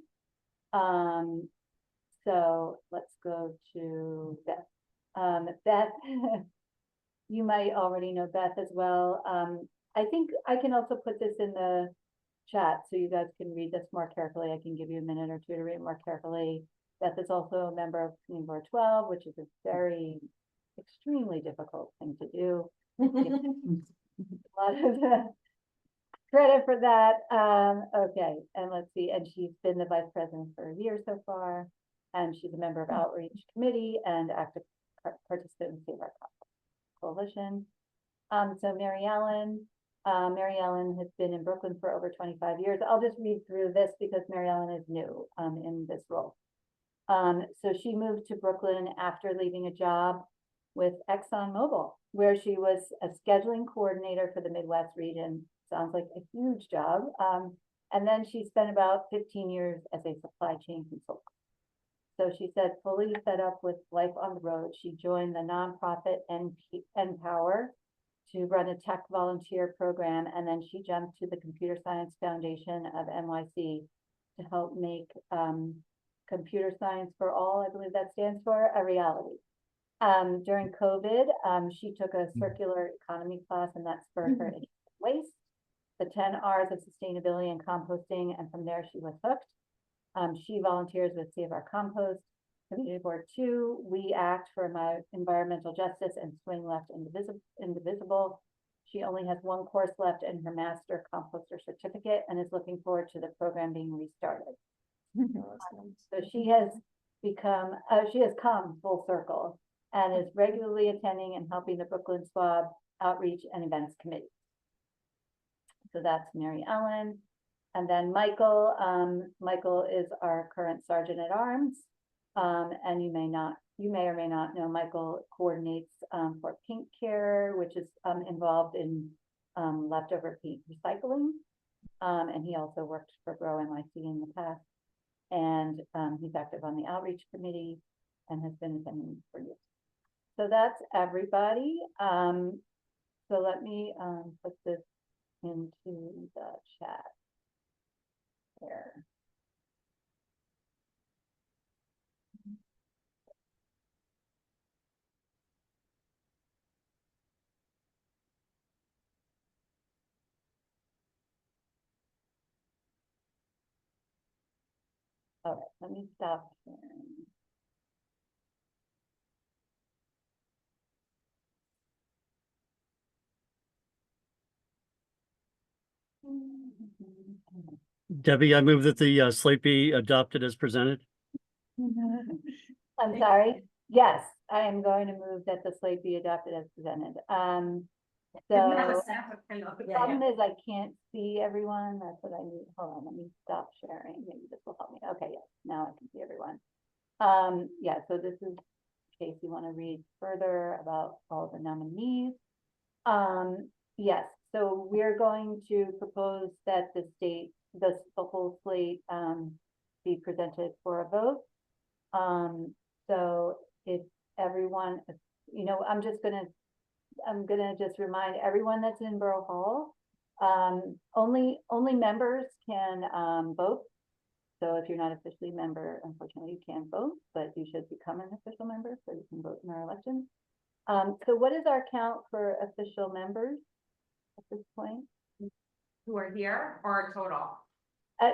So let's go to Beth. Beth, you might already know Beth as well. I think I can also put this in the chat so you guys can read this more carefully. I can give you a minute or two to read it more carefully. Beth is also a member of Community Board 12, which is a very extremely difficult thing to do. A lot of credit for that. Okay, and let's see. And she's been the vice president for a year so far. And she's a member of Outreach Committee and active participant in Save Our Coalition. So Mary Ellen has been in Brooklyn for over 25 years. I'll just read through this because Mary Ellen is new in this role. So she moved to Brooklyn after leaving a job with ExxonMobil, where she was a scheduling coordinator for the Midwest region. Sounds like a huge job. And then she spent about 15 years as a supply chain consultant. So she said, fully fed up with life on the road, she joined the nonprofit Empower to run a tech volunteer program. And then she jumped to the Computer Science Foundation of NYC to help make Computer Science for All, I believe that stands for, a reality. During COVID, she took a circular economy class, and that spurred her into waste, the 10 R's of sustainability and composting, and from there she was hooked. She volunteers with Save Our Compost, Community Board 2, We Act for Environmental Justice, and Swing Left Indivisible. She only has one course left in her Master Composter certificate and is looking forward to the program being restarted. So she has come full circle and is regularly attending and helping the Brooklyn SWAB Outreach and Events Committee. So that's Mary Ellen. And then Michael, Michael is our current Sergeant at Arms. And you may or may not know, Michael coordinates for Pink Care, which is involved in leftover paint recycling. And he also worked for Grow NYC in the past. And he's active on the Outreach Committee and has been attending for years. So that's everybody. So let me put this into the chat there. All right, let me stop sharing. Debbie, I move that the slate be adopted as presented. I'm sorry. Yes, I am going to move that the slate be adopted as presented. So the problem is I can't see everyone. That's what I need. Hold on, let me stop sharing. Maybe this will help me. Okay, yes, now I can see everyone. Yeah, so this is in case you want to read further about all the nominees. Yes, so we're going to propose that the whole slate be presented for a vote. So if everyone, you know, I'm gonna just remind everyone that's in Borough Hall, only members can vote. So if you're not officially a member, unfortunately you can't vote, but you should become an official member so you can vote in our elections. So what is our count for official members at this point? Who are here or total?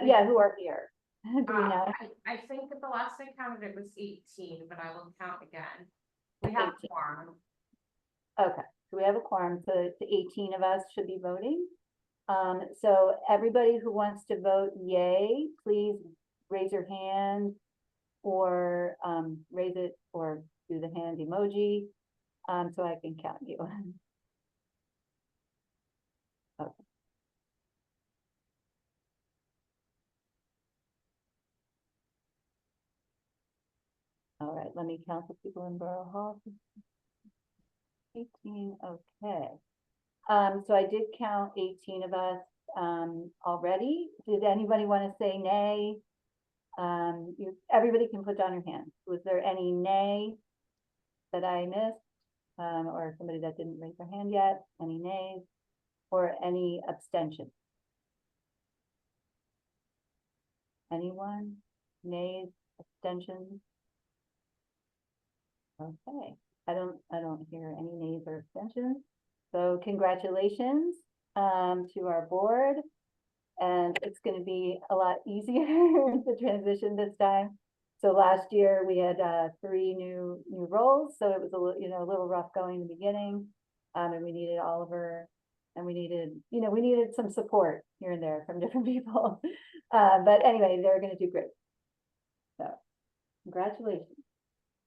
Yeah, who are here? Do we know? I think that the last I counted it was 18, but I will count again. We have 18. quorum. Okay, so we have a quorum, so it's 18 of us should be voting. So everybody who wants to vote yay, please raise your hand or raise it or do the hand emoji, so I can count you. Okay. All right, let me count the people in Borough Hall. 18, okay. So I did count 18 of us already. Did anybody want to say nay? Everybody can put down your hand. Was there any nay that I missed? Or somebody that didn't raise their hand yet? Any nays? Or any abstention? Anyone? Nays, abstentions? Okay, I don't hear any nays or abstentions. So congratulations to our board. And it's going to be a lot easier to transition this time. So last year we had 3 new roles, so it was a little rough going in the beginning, and we needed Oliver, and we needed some support here and there from different people. But anyway, they're going to do great. So congratulations.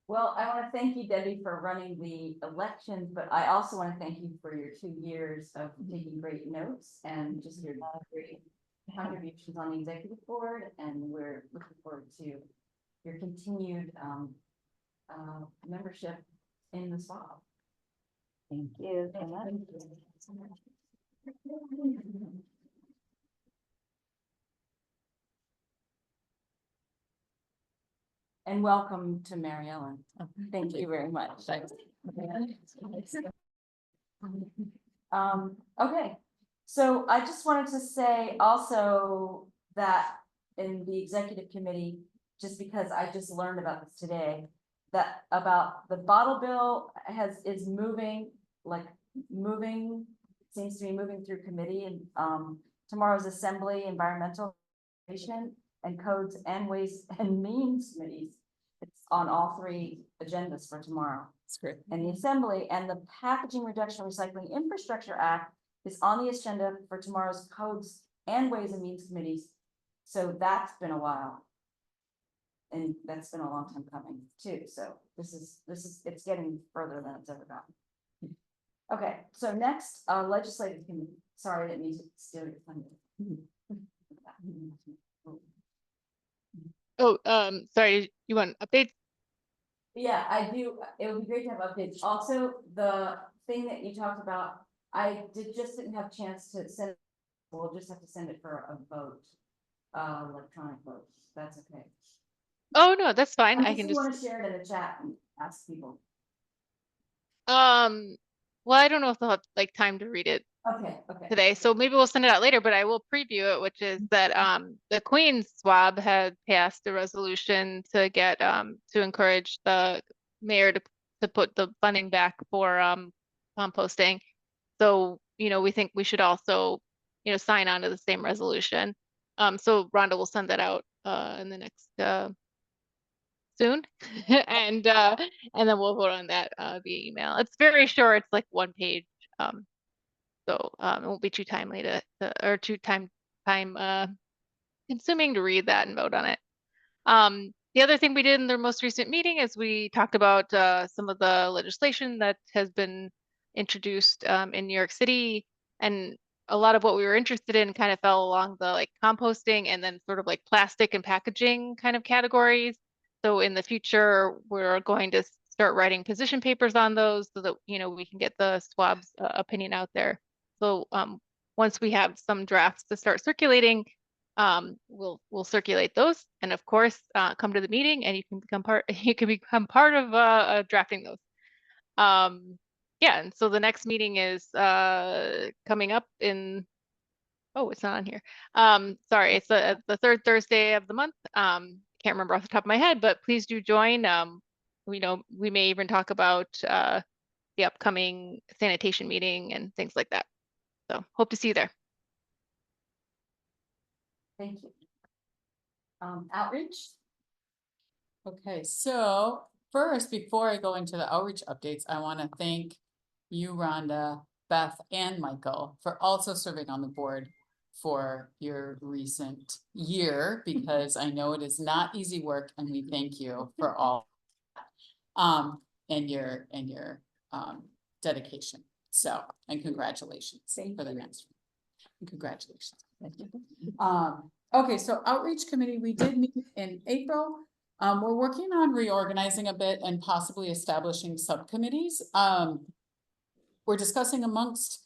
Well, I want to thank you, Debbie, for running the elections, but I also want to thank you for your 2 years of taking great notes and just your great contributions on the executive board. And we're looking forward to your continued membership in the SWAB. Thank you so much. And welcome to Mary Ellen. Thank you very much. Thanks. Okay, so I just wanted to say also that in the executive committee, just because I just learned about this today, that about the bottle bill is moving, seems to be moving through committee, and tomorrow's assembly, environmental and codes and ways and means committees. It's on all 3 agendas for tomorrow. That's great. And the assembly and the Packaging Reduction Recycling Infrastructure Act is on the agenda for tomorrow's codes and ways and means committees. So that's been a while. And that's been a long time coming too. So this is it's getting further than it's ever gotten. Okay, so next, legislative committee. Sorry, I didn't mean to steal your thunder. Oh, sorry, you want updates? Yeah, I do. It would be great to have updates. Also, the thing that you talked about, I just didn't have a chance to send. We'll just have to send it for a vote, electronic vote. That's okay. Oh, no, that's fine. I I can just just, want to share it in the chat and ask people. well, I don't know if they'll have like time to read it Okay, okay. today, so maybe we'll send it out later, but I will preview it, which is that the Queen's SWAB had passed a resolution to get to encourage the mayor to put the funding back for composting. So, we think we should also, sign on to the same resolution. So Rhonda will send that out in the next soon. and then we'll vote on that via email. It's very short, it's like 1 page. So it won't be too timely or too time consuming to read that and vote on it. The other thing we did in the most recent meeting is we talked about some of the legislation that has been introduced in New York City, and a lot of what we were interested in kind of fell along the like composting and then sort of like plastic and packaging kind of categories. So in the future, we're going to start writing position papers on those so that we can get the SWAB's opinion out there. So once we have some drafts to start circulating, we'll circulate those. And of course, come to the meeting and you can become part, you can become part of drafting those. Yeah, and so the next meeting is coming up in, oh, it's not on here. Sorry, it's the third Thursday of the month. Can't remember off the top of my head, but please do join. We know we may even talk about the upcoming sanitation meeting and things like that. So hope to see you there. Thank you. Outreach? Okay, so first, before I go into the outreach updates, I want to thank you, Rhonda, Beth, and Michael for also serving on the board for your recent year, because I know it is not easy work, and we thank you for all and your dedication. So, and congratulations for the next one. Congratulations. Thank you. Okay, so outreach committee, we did meet in April. We're working on reorganizing a bit and possibly establishing subcommittees. We're discussing amongst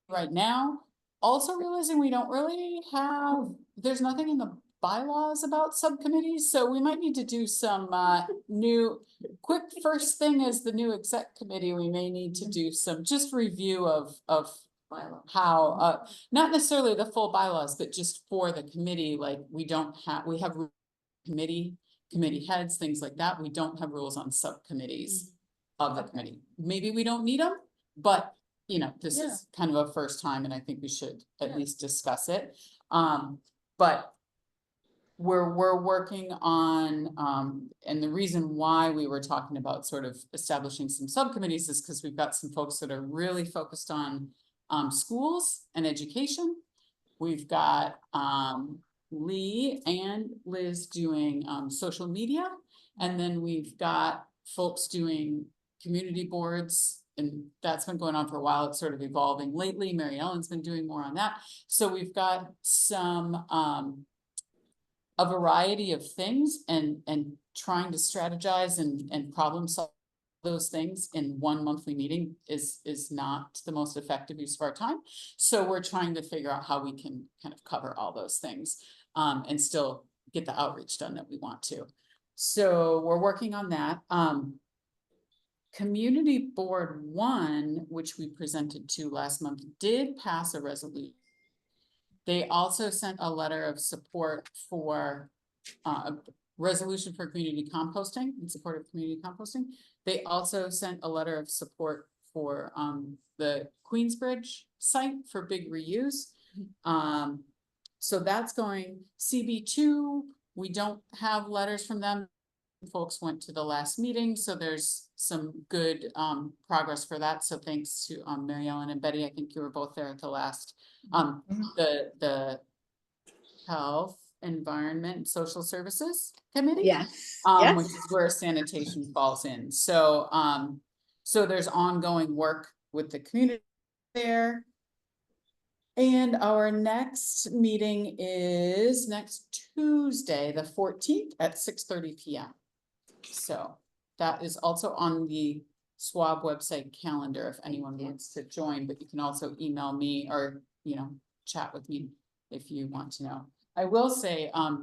right now, also realizing we don't really have, there's nothing in the bylaws about subcommittees, so we might need to do some new, quick first thing as the new exec committee, we may need to do some just review of how, not necessarily the full bylaws, but just for the committee, like we have committee heads, things like that. We don't have rules on subcommittees of the committee. Maybe we don't need them, but you know, this is kind of a first time and I think we should at least discuss it. But we're working on, and the reason why we were talking about sort of establishing some subcommittees is because we've got some folks that are really focused on schools and education. We've got Lee and Liz doing social media, and then we've got folks doing community boards, and that's been going on for a while. It's sort of evolving lately. Mary Ellen's been doing more on that. So we've got some a variety of things and trying to strategize and problem solve those things in one monthly meeting is not the most effective use of our time. So we're trying to figure out how we can kind of cover all those things and still get the outreach done that we want to. So we're working on that. Community Board 1, which we presented to last month, did pass a resolution. They also sent a letter of support for a resolution for community composting, in support of community composting. They also sent a letter of support for the Queensbridge site for big reuse. So that's going. CB2, we don't have letters from them. Folks went to the last meeting, so there's some good progress for that. So thanks to Mary Ellen and Betty. I think you were both there at the last the Health, Environment, and Social Services Committee. Yes. Which is where sanitation falls in. So so there's ongoing work with the community there. And our next meeting is next Tuesday, the 14th at 6:30 p.m. So that is also on the SWAB website calendar if anyone wants to join, but you can also email me or, you know, chat with me if you want to know. I will say, I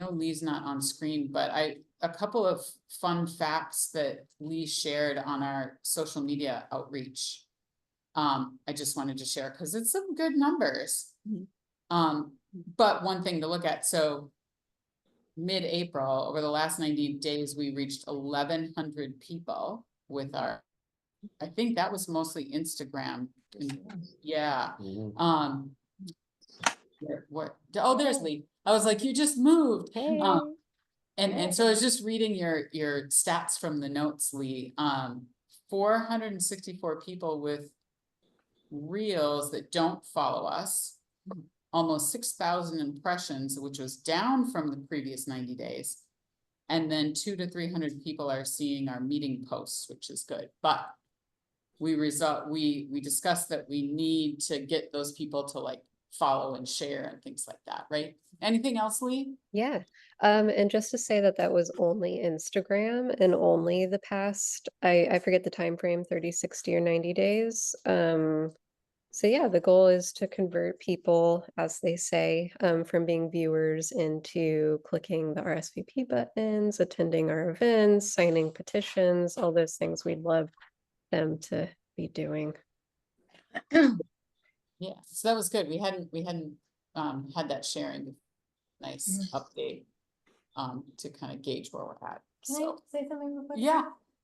know Lee's not on screen, but a couple of fun facts that Lee shared on our social media outreach. I just wanted to share because it's some good numbers. But one thing to look at, so mid-April, over the last 90 days, we reached 1,100 people with our, I think that was mostly Instagram. Yeah. Oh, there's Lee. I was like, you just moved. Hey. And so I was just reading your stats from the notes, Lee. 464 people with reels that don't follow us, almost 6,000 impressions, which was down from the previous 90 days. And then 200 to 300 people are seeing our meeting posts, which is good. But we discussed that we need to get those people to like follow and share and things like that, right? Anything else, Lee? Yeah. And just to say that that was only Instagram and only the past, I forget the time frame, 30, 60 or 90 days. So yeah, the goal is to convert people, as they say, from being viewers into clicking the RSVP buttons, attending our events, signing petitions, all those things we'd love them to be doing. Yeah, so that was good. We hadn't had that sharing. Nice update. To kind of gauge where we're at. Can I So, say something real quick? yeah.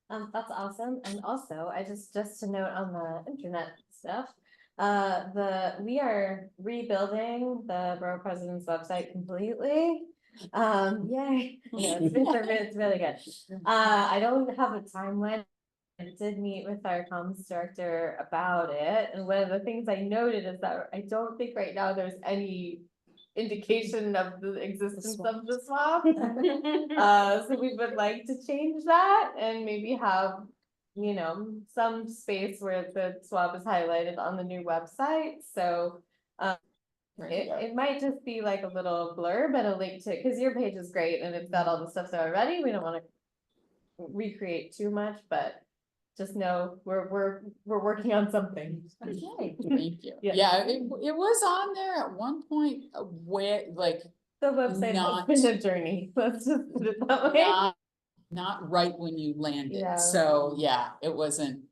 That's awesome. And also, I just to note on the internet stuff, we are rebuilding the borough president's website completely. Yay. Yeah, it's really good. I don't have a timeline. I did meet with our comms director about it, and one of the things I noted is that I don't think right now there's any indication of the existence of the swap. So we would like to change that and maybe have, you know, some space where the swap is highlighted on the new website. So it might just be like a little blurb and a link to, because your page is great and it's got all the stuff already. We don't want to recreate too much, but just know we're working on something. Okay, thank you. Yeah. Yeah, it was on there at one point where like The website has been a journey. Let's just put it that way. not right when you landed. Yeah. So yeah, it wasn't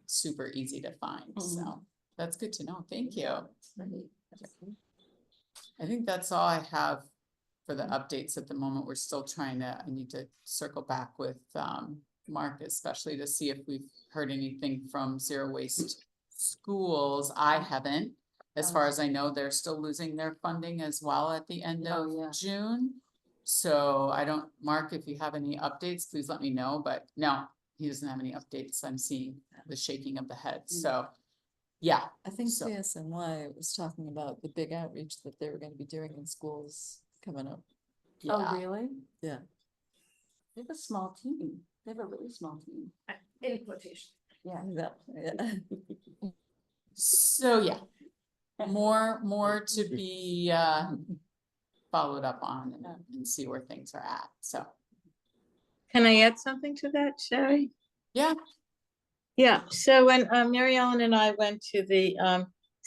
super easy to find. So that's good to know. Thank you. I think that's all I have for the updates at the moment. We're still trying to, I need to circle back with Mark, especially to see if we've heard anything from Zero Waste Schools. I haven't. As far as I know, they're still losing their funding as well at the end of June. So I don't, Mark, if you have any updates, please let me know. But no, he doesn't have any updates. I'm seeing the shaking of the head. So yeah. I think So- CSNY was talking about the big outreach that they were going to be doing in schools coming up. Yeah. Really? Yeah. They have a small team. They have a really small team. In quotation. Yeah. Yeah. So yeah, more to be followed up on and see where things are at. So Can I add something to that, Sherry? yeah. Yeah, so when Mary Ellen and I went to the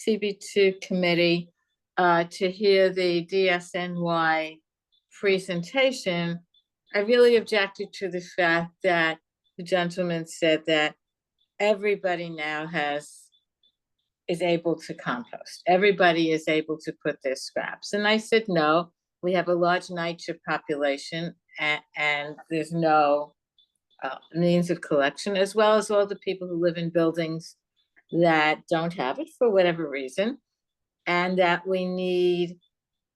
CB2 committee to hear the DSNY presentation, I really objected to the fact that the gentleman said that everybody now is able to compost. Everybody is able to put their scraps. And I said, no, we have a large NYCHA population and there's no means of collection, as well as all the people who live in buildings that don't have it for whatever reason, and that we need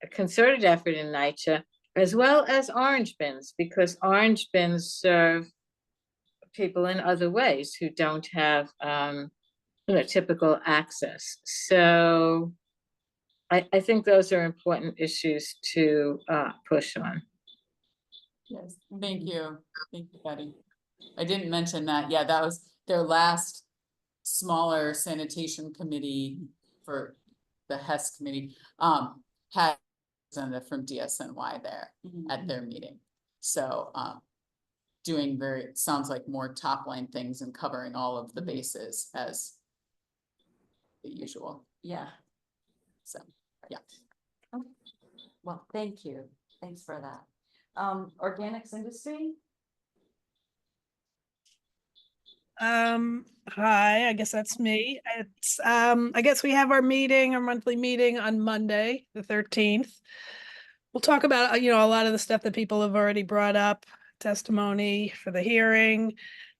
a concerted effort in NYCHA, as well as orange bins, because orange bins serve people in other ways who don't have typical access. So I think those are important issues to push on. Yes, thank you, Betty. I didn't mention that. Yeah, that was their last smaller sanitation committee for the HES committee. Had representative from DSNY there at their meeting. So doing sounds like more top line things and covering all of the bases as the usual. Yeah. So yeah. Well, thank you. Thanks for that. Organics industry? Hi, I guess that's me. It's I guess we have our monthly meeting on Monday, the 13th. We'll talk about a lot of the stuff that people have already brought up, testimony for the hearing.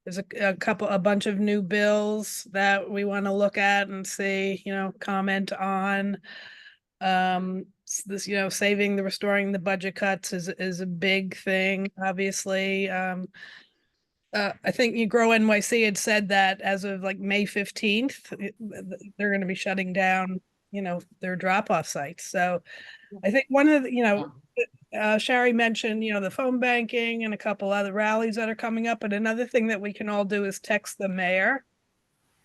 There's a bunch of new bills that we want to look at and see, comment on. This, restoring the budget cuts is a big thing, obviously. I think Grow NYC had said that as of like May 15th, they're going to be shutting down, their drop-off sites. So I think one of the, Sherry mentioned, the phone banking and a couple other rallies that are coming up. But another thing that we can all do is text the mayor.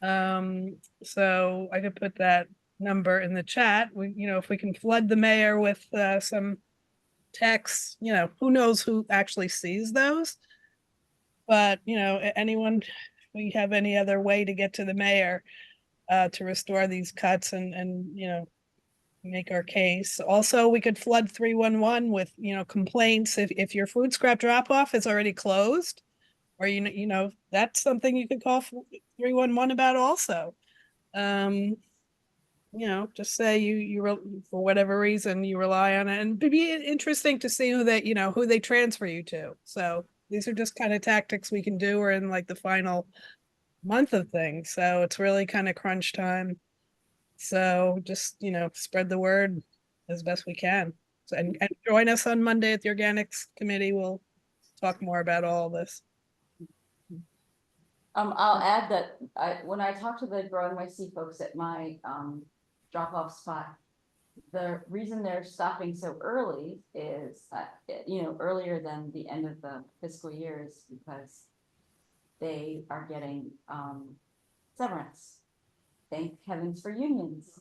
So I could put that number in the chat. If we can flood the mayor with some texts, who knows who actually sees those. But, anyone, if we have any other way to get to the mayor, to restore these cuts and, make our case. Also, we could flood 311 with, complaints if your food scrap drop off is already closed. Or, that's something you could call 311 about also. Just say for whatever reason, you rely on it, and it'd be interesting to see who they transfer you to. So these are just kind of tactics we can do. We're in like the final month of things. So it's really kind of crunch time. So just, spread the word as best we can. So, and join us on Monday at the Organics Committee. We'll talk more about all this. I'll add that when I talked to the Grow NYC folks at my drop-off spot, the reason they're stopping so early is, earlier than the end of the fiscal year is because they are getting severance. Thank heavens for unions.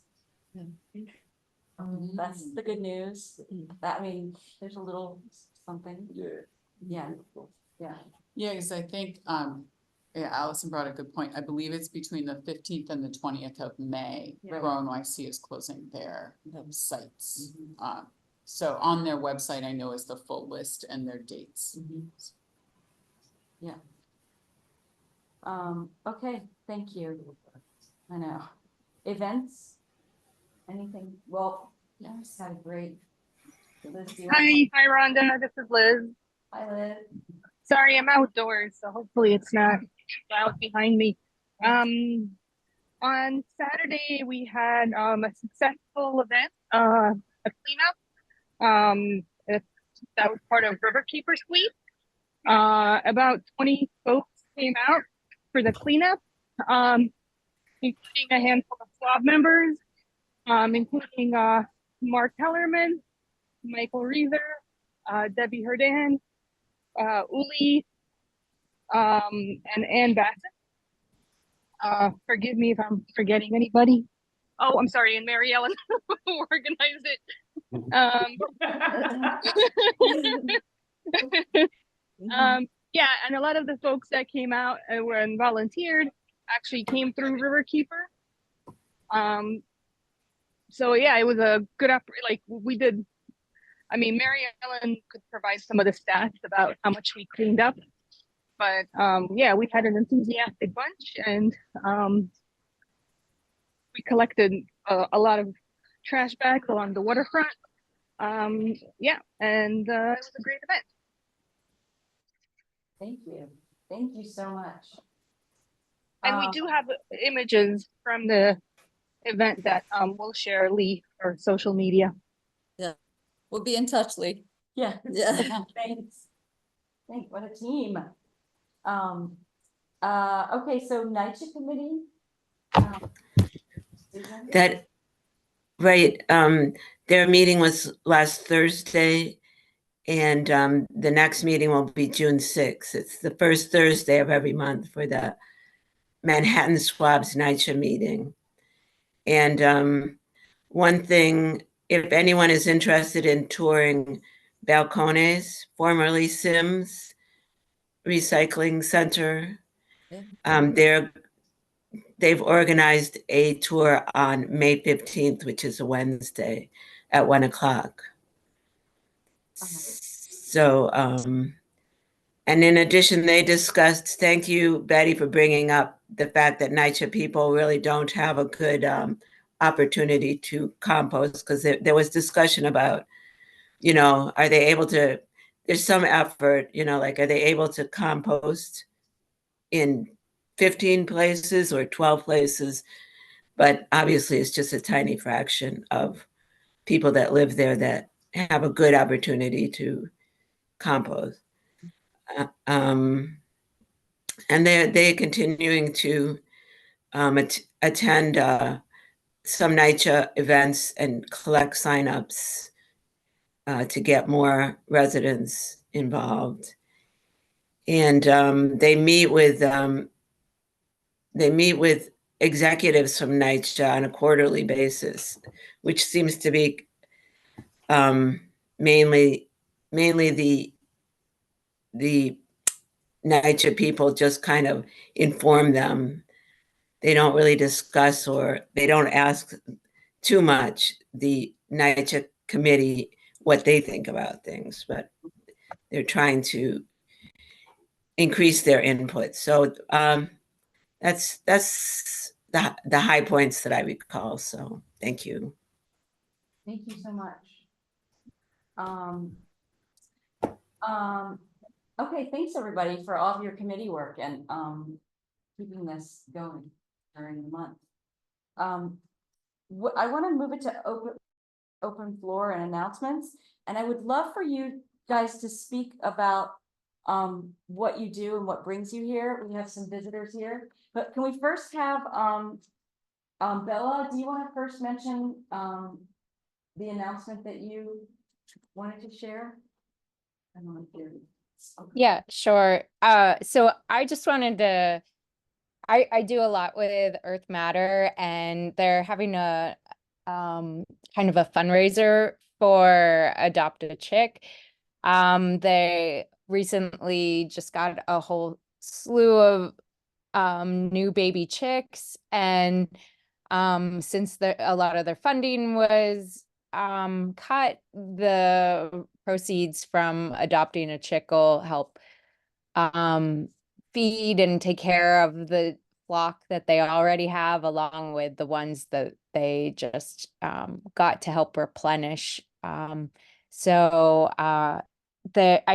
That's the good news. That means there's a little something. Yeah. Yeah, because I think, Allison brought a good point. I believe it's between the 15th and the 20th of May. Yeah. Grow NYC is closing their sites. So on their website, I know is the full list and their dates. Yeah. Okay, thank you. I know. Events? Anything? Well, yes, had a great. Liz, do you want to- Hi Rhonda, this is Liz. Hi, Liz. Sorry, I'm outdoors, so hopefully it's not loud behind me. On Saturday we had a successful event, a cleanup. That was part of Riverkeeper Sweep. About 20 folks came out for the cleanup, including a handful of SWAB members, including Mark Hellerman, Michael Reeser, Debbie Herdan, Uli, and Ann Bassett. Forgive me if I'm forgetting anybody. Oh, I'm sorry, and Mary Ellen who organized it. Yeah, and a lot of the folks that came out and volunteered actually came through Riverkeeper. So yeah, it was a good we did. I mean, Mary Ellen could provide some of the stats about how much we cleaned up, but yeah, we had an enthusiastic bunch, and we collected a lot of trash bags along the waterfront. Yeah, and it was a great event. Thank you. Thank you so much. And we do have images from the event that we'll share, Lee, for social media. Yeah, we'll be in touch, Lee. Yeah. Yeah. Thanks. What a team. Okay, so NYCHA committee. Susan? Right, their meeting was last Thursday, and the next meeting will be June 6th. It's the first Thursday of every month for the Manhattan SWAB's NYCHA meeting. And one thing, if anyone is interested in touring Balcones, formerly Sims Recycling Center, they've organized a tour on May 15th, which is a Wednesday at 1 o'clock. So, and in addition, they discussed, thank you, Betty, for bringing up the fact that NYCHA people really don't have a good opportunity to compost, because there was discussion about, are they able to, there's some effort, like, are they able to compost in 15 places or 12 places? But obviously it's just a tiny fraction of people that live there that have a good opportunity to compost. And they're continuing to attend some NYCHA events and collect signups to get more residents involved. And they meet with executives from NYCHA on a quarterly basis, which seems to be mainly the NYCHA people just kind of inform them. they don't really discuss, or they don't ask too much the NYCHA committee what they think about things, but they're trying to increase their input. So that's the high points that I recall. So thank you. Thank you so much. Okay, thanks everybody for all of your committee work and keeping this going during the month. I want to move it to open floor and announcements, and I would love for you guys to speak about what you do and what brings you here. We have some visitors here, but can we first have Bella, do you want to first mention the announcement that you wanted to share? I don't know if you're... Okay. Yeah, sure. So I just wanted to, I do a lot with Earth Matter, and they're having a kind of a fundraiser for Adopt a Chick. They recently just got a whole slew of new baby chicks, and since a lot of their funding was cut, the proceeds from adopting a chick will help feed and take care of the flock that they already have, along with the ones that they just got to help replenish. So I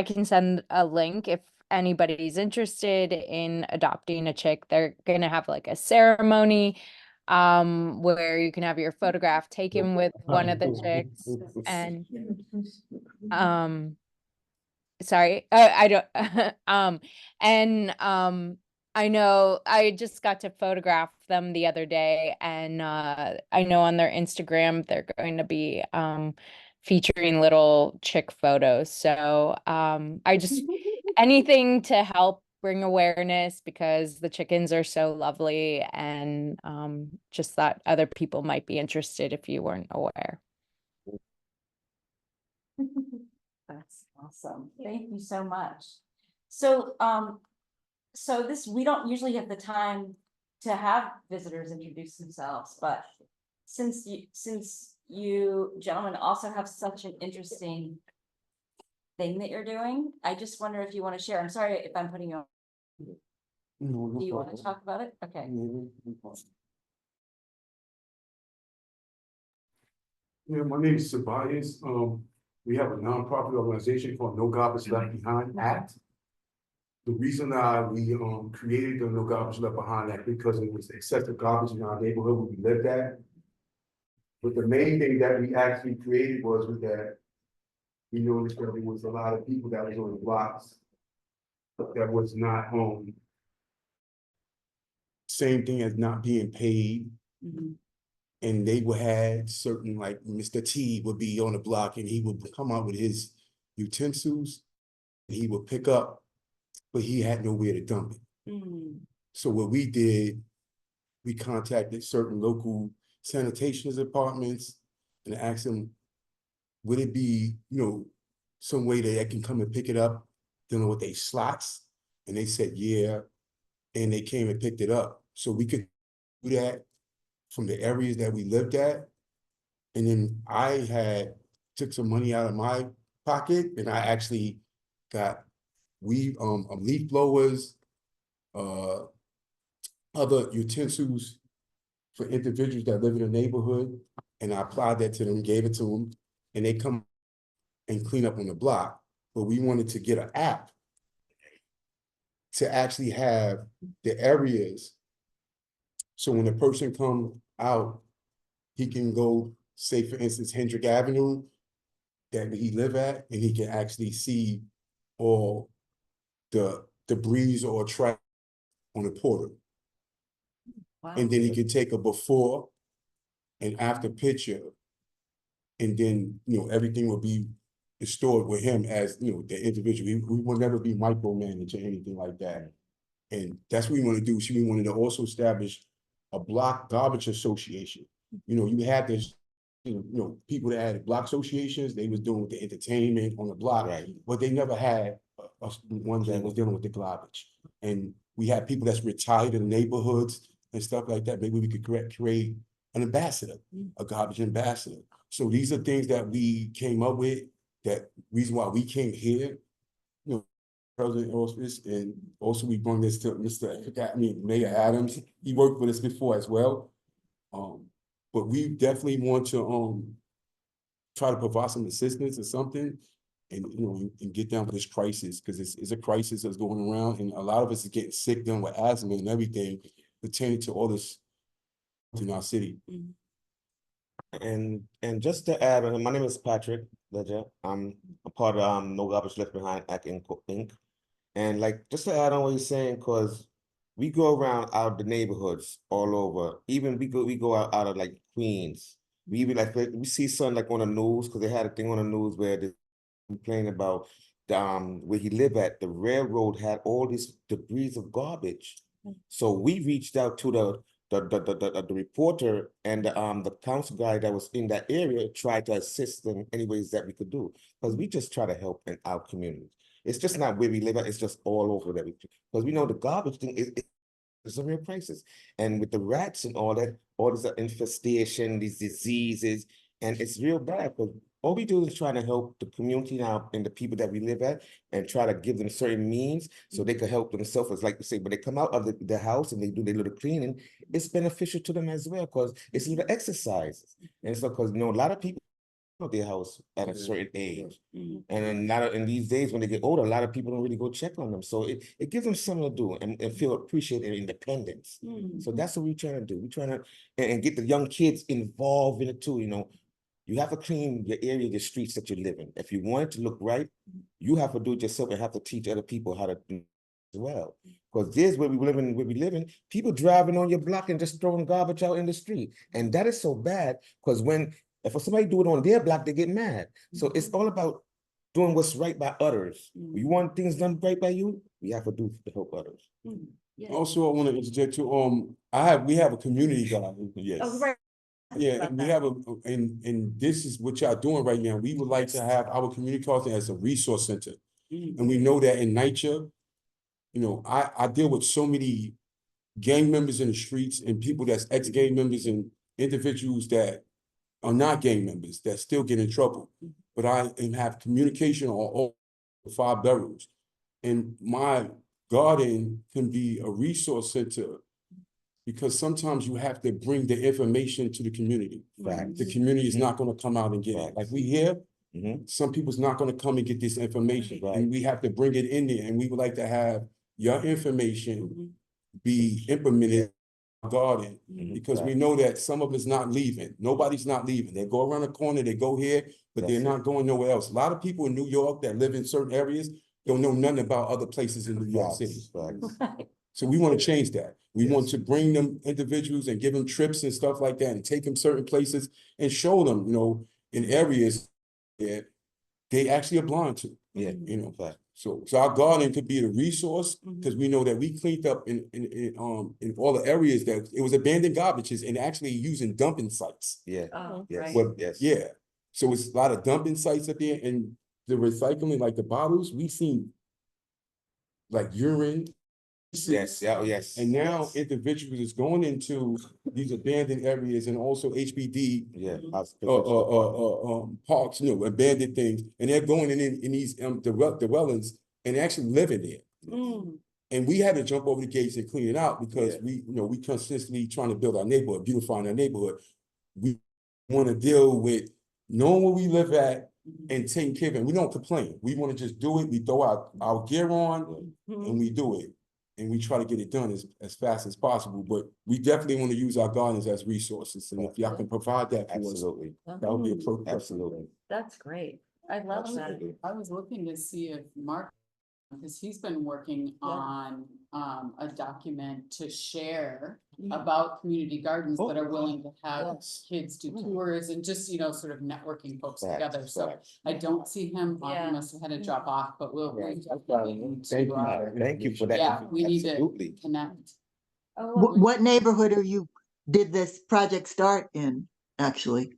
can send a link if anybody's interested in adopting a chick. They're gonna have like a ceremony where you can have your photograph taken with one of the chicks, and sorry, I don't I know I just got to photograph them the other day, and I know on their Instagram they're going to be featuring little chick photos. So I just anything to help bring awareness, because the chickens are so lovely, and just thought other people might be interested if you weren't aware. That's awesome. Thank you so much. So so we don't usually have the time to have visitors introduce themselves, but since you gentlemen also have such an interesting thing that you're doing, I just wonder if you want to share. I'm sorry if I'm putting you on. No, Do you want to talk about it? Okay. Yeah, my name is Tobias. We have a nonprofit organization called No Garbage Left Behind Act. The reason we created the No Garbage Left Behind Act because it was excessive garbage in our neighborhood where we lived at. But the main thing that we actually created was that we noticed that there was a lot of people that was on the blocks that was not home. Same thing as not being paid. And they would have certain, like Mr. T would be on the block and he would come out with his utensils and he would pick up, but he had nowhere to dump it. So what we did, we contacted certain local sanitation departments and asked them, would it be, some way that I can come and pick it up, with their slots? And they said, yeah. And they came and picked it up. So we could do that from the areas that we lived at. And then I took some money out of my pocket and I actually got leaf blowers, other utensils for individuals that live in the neighborhood. And I applied that to them, gave it to them, and they come and clean up on the block. But we wanted to get an app to actually have the areas. So when a person comes out, he can go, say for instance, Hendrick Avenue that he live at, and he can actually see all the debris or trash on the portal. Wow. And then he can take a before and after picture, and then everything will be stored with him as the individual. We will never be micromanaged or anything like that. And that's what we want to do. So we wanted to also establish a block garbage association. You had this, people that had block associations, they was doing with the entertainment on the block, but they never had one that was dealing with the garbage. And we had people that's retired in the neighborhoods and stuff like that. Maybe we could create an ambassador, a garbage ambassador. So these are things that we came up with, that reason why we came here, you know, President office, and also we bring this to Mayor Adams. He worked with us before as well. But we definitely want to try to provide some assistance or something, and and get down with this crisis, because it's a crisis that's going around, and a lot of us is getting sick down with asthma and everything pertaining to all this in our city. And just to add, my name is Patrick Ledger. I'm a part of No Garbage Left Behind Act Inc. And like, just to add on what you're saying, because we go around out the neighborhoods all over. Even we go out of like Queens. We even like we see something like on the news, because they had a thing on the news where they complain about where he lived at. The railroad had all this debris of garbage. So we reached out to the reporter, and the council guy that was in that area tried to assist them any ways that we could do, because we just try to help in our community. It's just not where we live at, it's just all over that. Because we know the garbage thing is a real crisis. And with the rats and all that, all this infestation, these diseases, and it's real bad. Because all we do is try to help the community now and the people that we live at, and try to give them certain means so they can help themselves. It's like you say, when they come out of the house and they do their little cleaning, it's beneficial to them as well, because it's little exercises. And so, because a lot of people their house at a certain age, and then in these days when they get older, a lot of people don't really go check on them, so it gives them something to do and feel appreciated and independence. So that's what we're trying to do. We're trying to and get the young kids involved in it too. You have to clean your area, the streets that you live in. If you want it to look right, you have to do it yourself and have to teach other people how to do it as well. Because there's where we live in, people driving on your block and just throwing garbage out in the street, and that is so bad, because if somebody do it on their block, they get mad. So it's all about doing what's right by others. You want things done right by you, we have to do to help others. Also, I want to interject too. We have a community garden. Yes. Oh, right. Yeah, and we have and this is what y'all doing right now. We would like to have our community garden as a resource center. And we know that in NYCHA, I deal with so many gang members in the streets, and people that's ex-gang members, and individuals that are not gang members that still get in trouble. But I have communication on all 5 boroughs. And my garden can be a resource center, because sometimes you have to bring the information to the community. The community is not going to come out and get it. Like we here, some people's not going to come and get this information. And we have to bring it in there. And we would like to have your information be implemented garden, because we know that some of us not leaving. Nobody's not leaving. They go around the corner, they go here, but they're not going nowhere else. A lot of people in New York that live in certain areas don't know nothing about other places in New York City. So we want to change that. We want to bring them individuals and give them trips and stuff like that, and take them certain places and show them, in areas that they actually are blind to. So our garden could be a resource, because we know that we cleaned up in all the areas that it was abandoned garbages, and actually using dumping sites. Yeah. So it's a lot of dumping sites up there, and the recycling, like the bottles, we've seen like urine. Yes. And now individuals is going into these abandoned areas, and also HBD parks, abandoned things, and they're going in these dwellings and actually living there. And we had to jump over the gates and clean it out, because we consistently trying to build our neighborhood, beautifying our neighborhood. We want to deal with knowing where we live at and taking care of it. We don't complain. We want to just do it. We throw our gear on and we do it. And we try to get it done as fast as possible. But we definitely want to use our gardens as resources. And if y'all can provide that for us, that would be appropriate. Absolutely. That's great. I love that. I was looking to see if Mark, because he's been working on a document to share about community gardens that are willing to have kids do tours and just, sort of networking folks together. So I don't see him, he must have had to drop off, but we'll reach out to him to, Thank you for that. yeah, we need Absolutely. to connect. What neighborhood did this project start in, actually?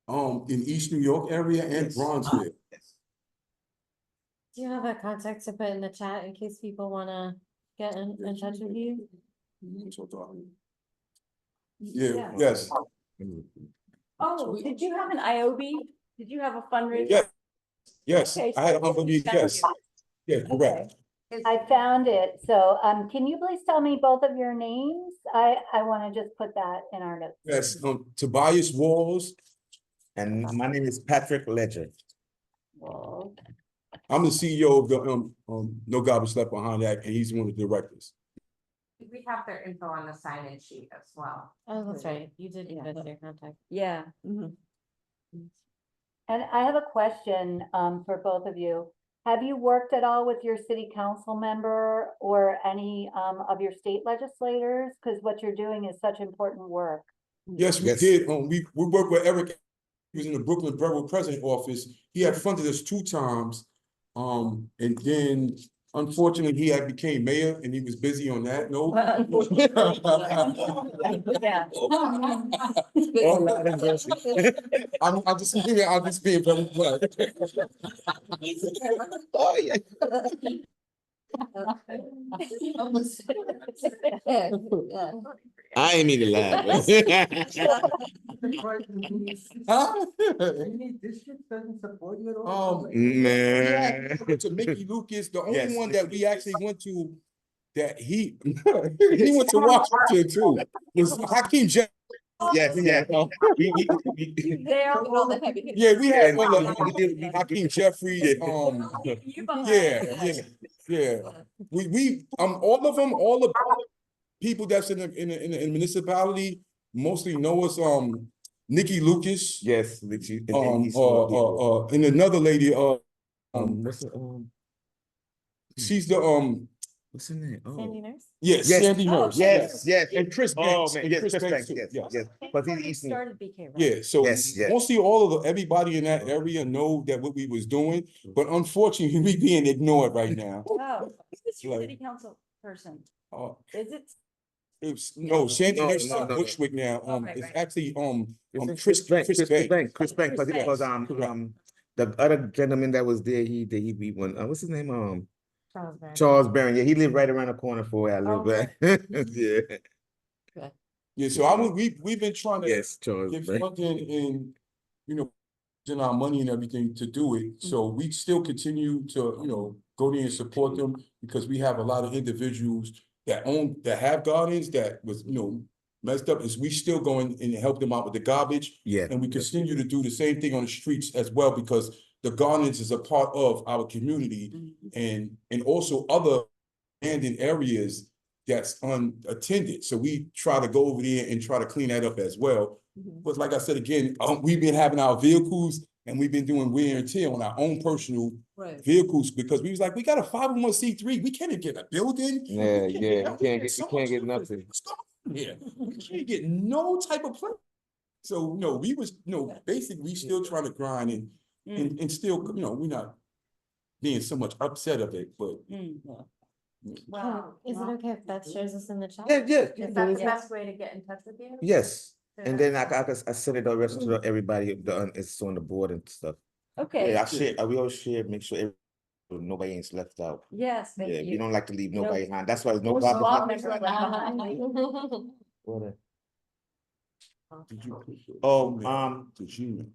In East New York area and Bronzeville. Do you have a contact to put in the chat in case people wanna get in touch with you? Yeah, yes, Oh, did you have an IOB? Did you have a fundraiser? yes, yes, Okay, I had so- a humble, yes, yeah, correct. I found it. So, can you please tell me both of your names? I want to just put that in our notes. Yes, Tobias Walls, And my name is Patrick Ledger. Well, I'm the CEO of the, No Garbage Left Behind Act, and he's one of the directors. We have their info on the sign-in sheet as well. Oh, that's right. You did give us your contact. Yeah. And I have a question, for both of you. Have you worked at all with your city council member or any, of your state legislators? Because what you're doing is such important work. Yes, we did, we worked with Eric, he was in the Brooklyn Borough President Office, he had funded us 2 times. And then unfortunately, he had became mayor and he was busy on that note. Yeah. I'm just being very blunt. Oh, yeah. I ain't mean to laugh. Any district doesn't support you at all? Man. To Mickey Lucas, the only Yes. one that we actually went to, that he went to Washington too, was Hakeem Jeff. Yes, yeah. We, They're all the heavy hitters. Yeah, we had all we did- Hakeem Jeffrey, yeah. We all of them, all the people that's in the municipality mostly know us, Nikki Lucas. Yes, and he's And another lady, what's it, she's the, what's her name? Oh. Sandy Nurse? yes, Yes. Sandy Nurse. Yes, yes. And Chris Oh, Banks. man, and yes, Chris Chris Banks Banks, too, yes, yes. yes. But he's Eastern. Started BK, right? Yeah, so Yes, yes. mostly all of everybody in that area know that what we was doing, but unfortunately, we being ignored right now. Oh, who's your Like- city council person? Uh, Is it? It's Sandy No, Nurse is no, in no. Bushwick now. Right, It's right. actually Chris Banks, Chris Banks. Chris Banks, because the other gentleman that was there, he won, what's his name? Charles Barron. Charles Barron. Yeah, he lived right around the corner for where I live at. Yeah. Yeah, so we've been trying to Yes, Charles get Barron. funding and, in our money and everything to do it. So we still continue to, go there and support them because we have a lot of individuals that have gardens that was, messed up, is we still go in and help them out with the garbage. Yeah. And we continue to do the same thing on the streets as well, because the gardens is a part of our community and also other abandoned areas that's unattended. So we try to go over there and try to clean that up as well. But like I said, again, we've been having our vehicles and we've been doing wear and tear on our own personal vehicles because we was like, we got a 501c3, we can't even get a building. Yeah, We yeah. You can't so get much nothing. What's going on here? We can't get no type of plan. So no, we was basically we still trying to grind and still, we're not being so much upset of it, but Wow. Is it okay if that shares us in the chat? Yeah, yeah. Is that the best way to get in touch with you? Yes. And then I send it the rest to everybody it's on the board and stuff. Okay. Yeah, I share. We all share. Make sure nobody ain't left out. Yes, thank Yeah, you. we don't like to leave nobody behind. That's why there's no Or garbage. swap left next behind. to did you?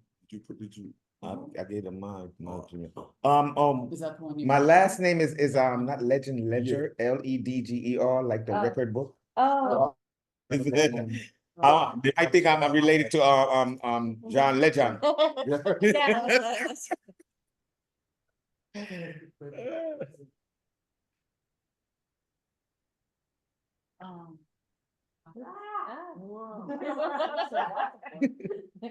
Did you? I gave them my Gmail. Is that the one you? My last name is not Legend, Ledger, Ledger, like the record book. Oh. I think I'm related to John Legend.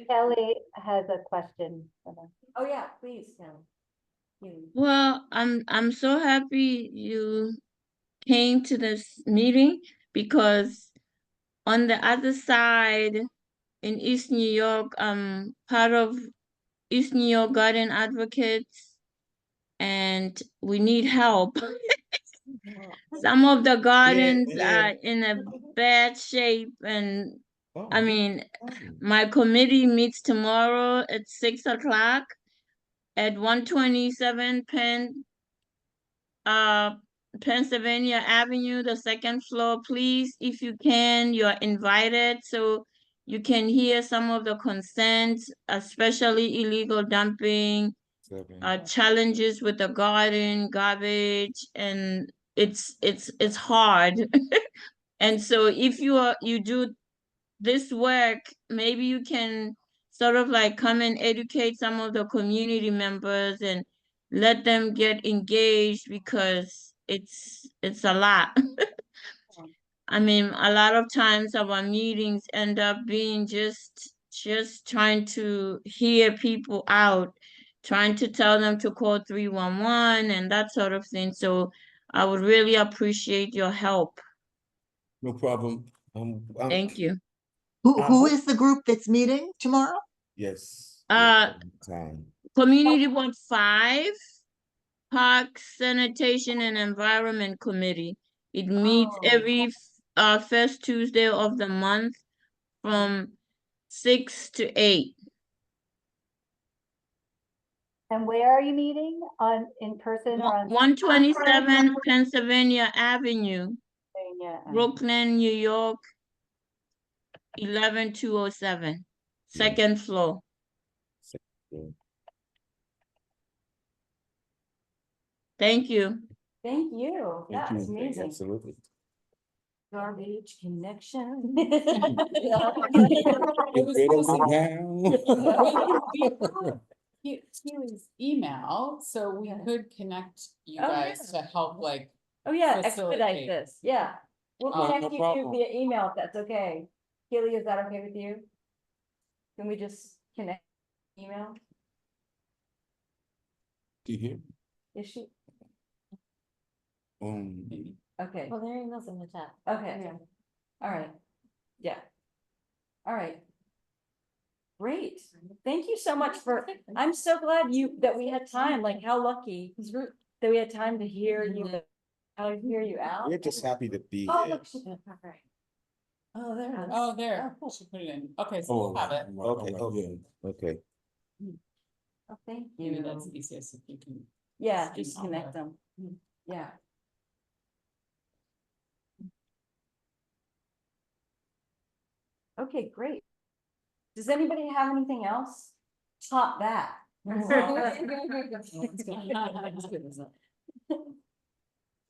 Kelly has a question. Oh, yeah, please, Kelly. Well, I'm so happy you came to this meeting because on the other side in East New York, I'm part of East New York Garden Advocates and we need help. Some of the gardens are in a bad shape and I mean, my committee meets tomorrow at 6 o'clock at 127 Penn Pennsylvania Avenue, the second floor, please, if you can, you're invited, so you can hear some of the concerns, especially illegal dumping, challenges with the garden, garbage, and it's hard. And so if you do this work, maybe you can sort of like come and educate some of the community members and let them get engaged, because it's a lot. I mean, a lot of times our meetings end up being just trying to hear people out, trying to tell them to call 311 and that sort of thing. So I would really appreciate your help. No problem. Thank you. Who is the group that's meeting tomorrow? Yes. Time. Community Board 5, Park Sanitation and Environment Committee. It meets every first Tuesday of the month from 6 to 8. And where are you meeting? In person or on? 127 Pennsylvania Avenue, Pennsylvania? Brooklyn, New York, 11207, second floor. Thank you. Thank you. Thank That was you. amazing. Absolutely. Garbage connection. Keely's email, so we could connect you Oh, guys yeah. to help like. Oh, yeah, expedite facilitate. this. Yeah. We'll No connect you to problem. via email if that's okay. Keely, is that okay with you? Can we just connect email? Do you hear? Is she? Okay. Well, their email's in the chat. Okay. All right. Yeah. All right. Great. Thank you so much I'm so glad that we had time, like how lucky that we had time to hear you out. We're just happy to be Oh, here. look, oh, there it is. Oh, there, she put it in. Okay, so we'll have it. Okay. Okay. Oh, thank Maybe you. that's easiest if you can. Yeah, just just email connect her. them. Yeah. Okay, great. Does anybody have anything else? Top that.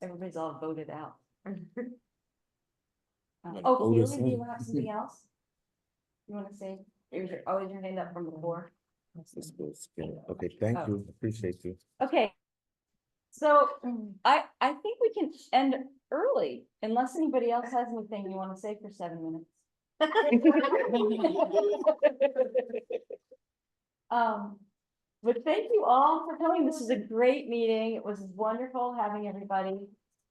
Everybody's all voted out. Oh, Keely, do you have something else? You want to say? Is your hand up from before? Okay, thank Oh. you. Appreciate you. Okay. So I think we can end early unless anybody else has anything you want to say for 7 minutes. But thank you all for coming. This was a great meeting. It was wonderful having everybody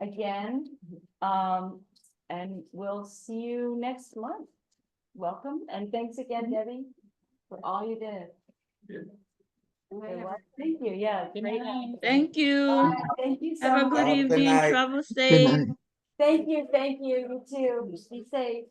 again. And we'll see you next month. Welcome, and thanks again, Debbie, for all you did. Thank you, yeah. Great. Thank you. Thank you so Have a much. good Have a good evening. night. Travel Good safe. night. Thank you, you too. Be safe.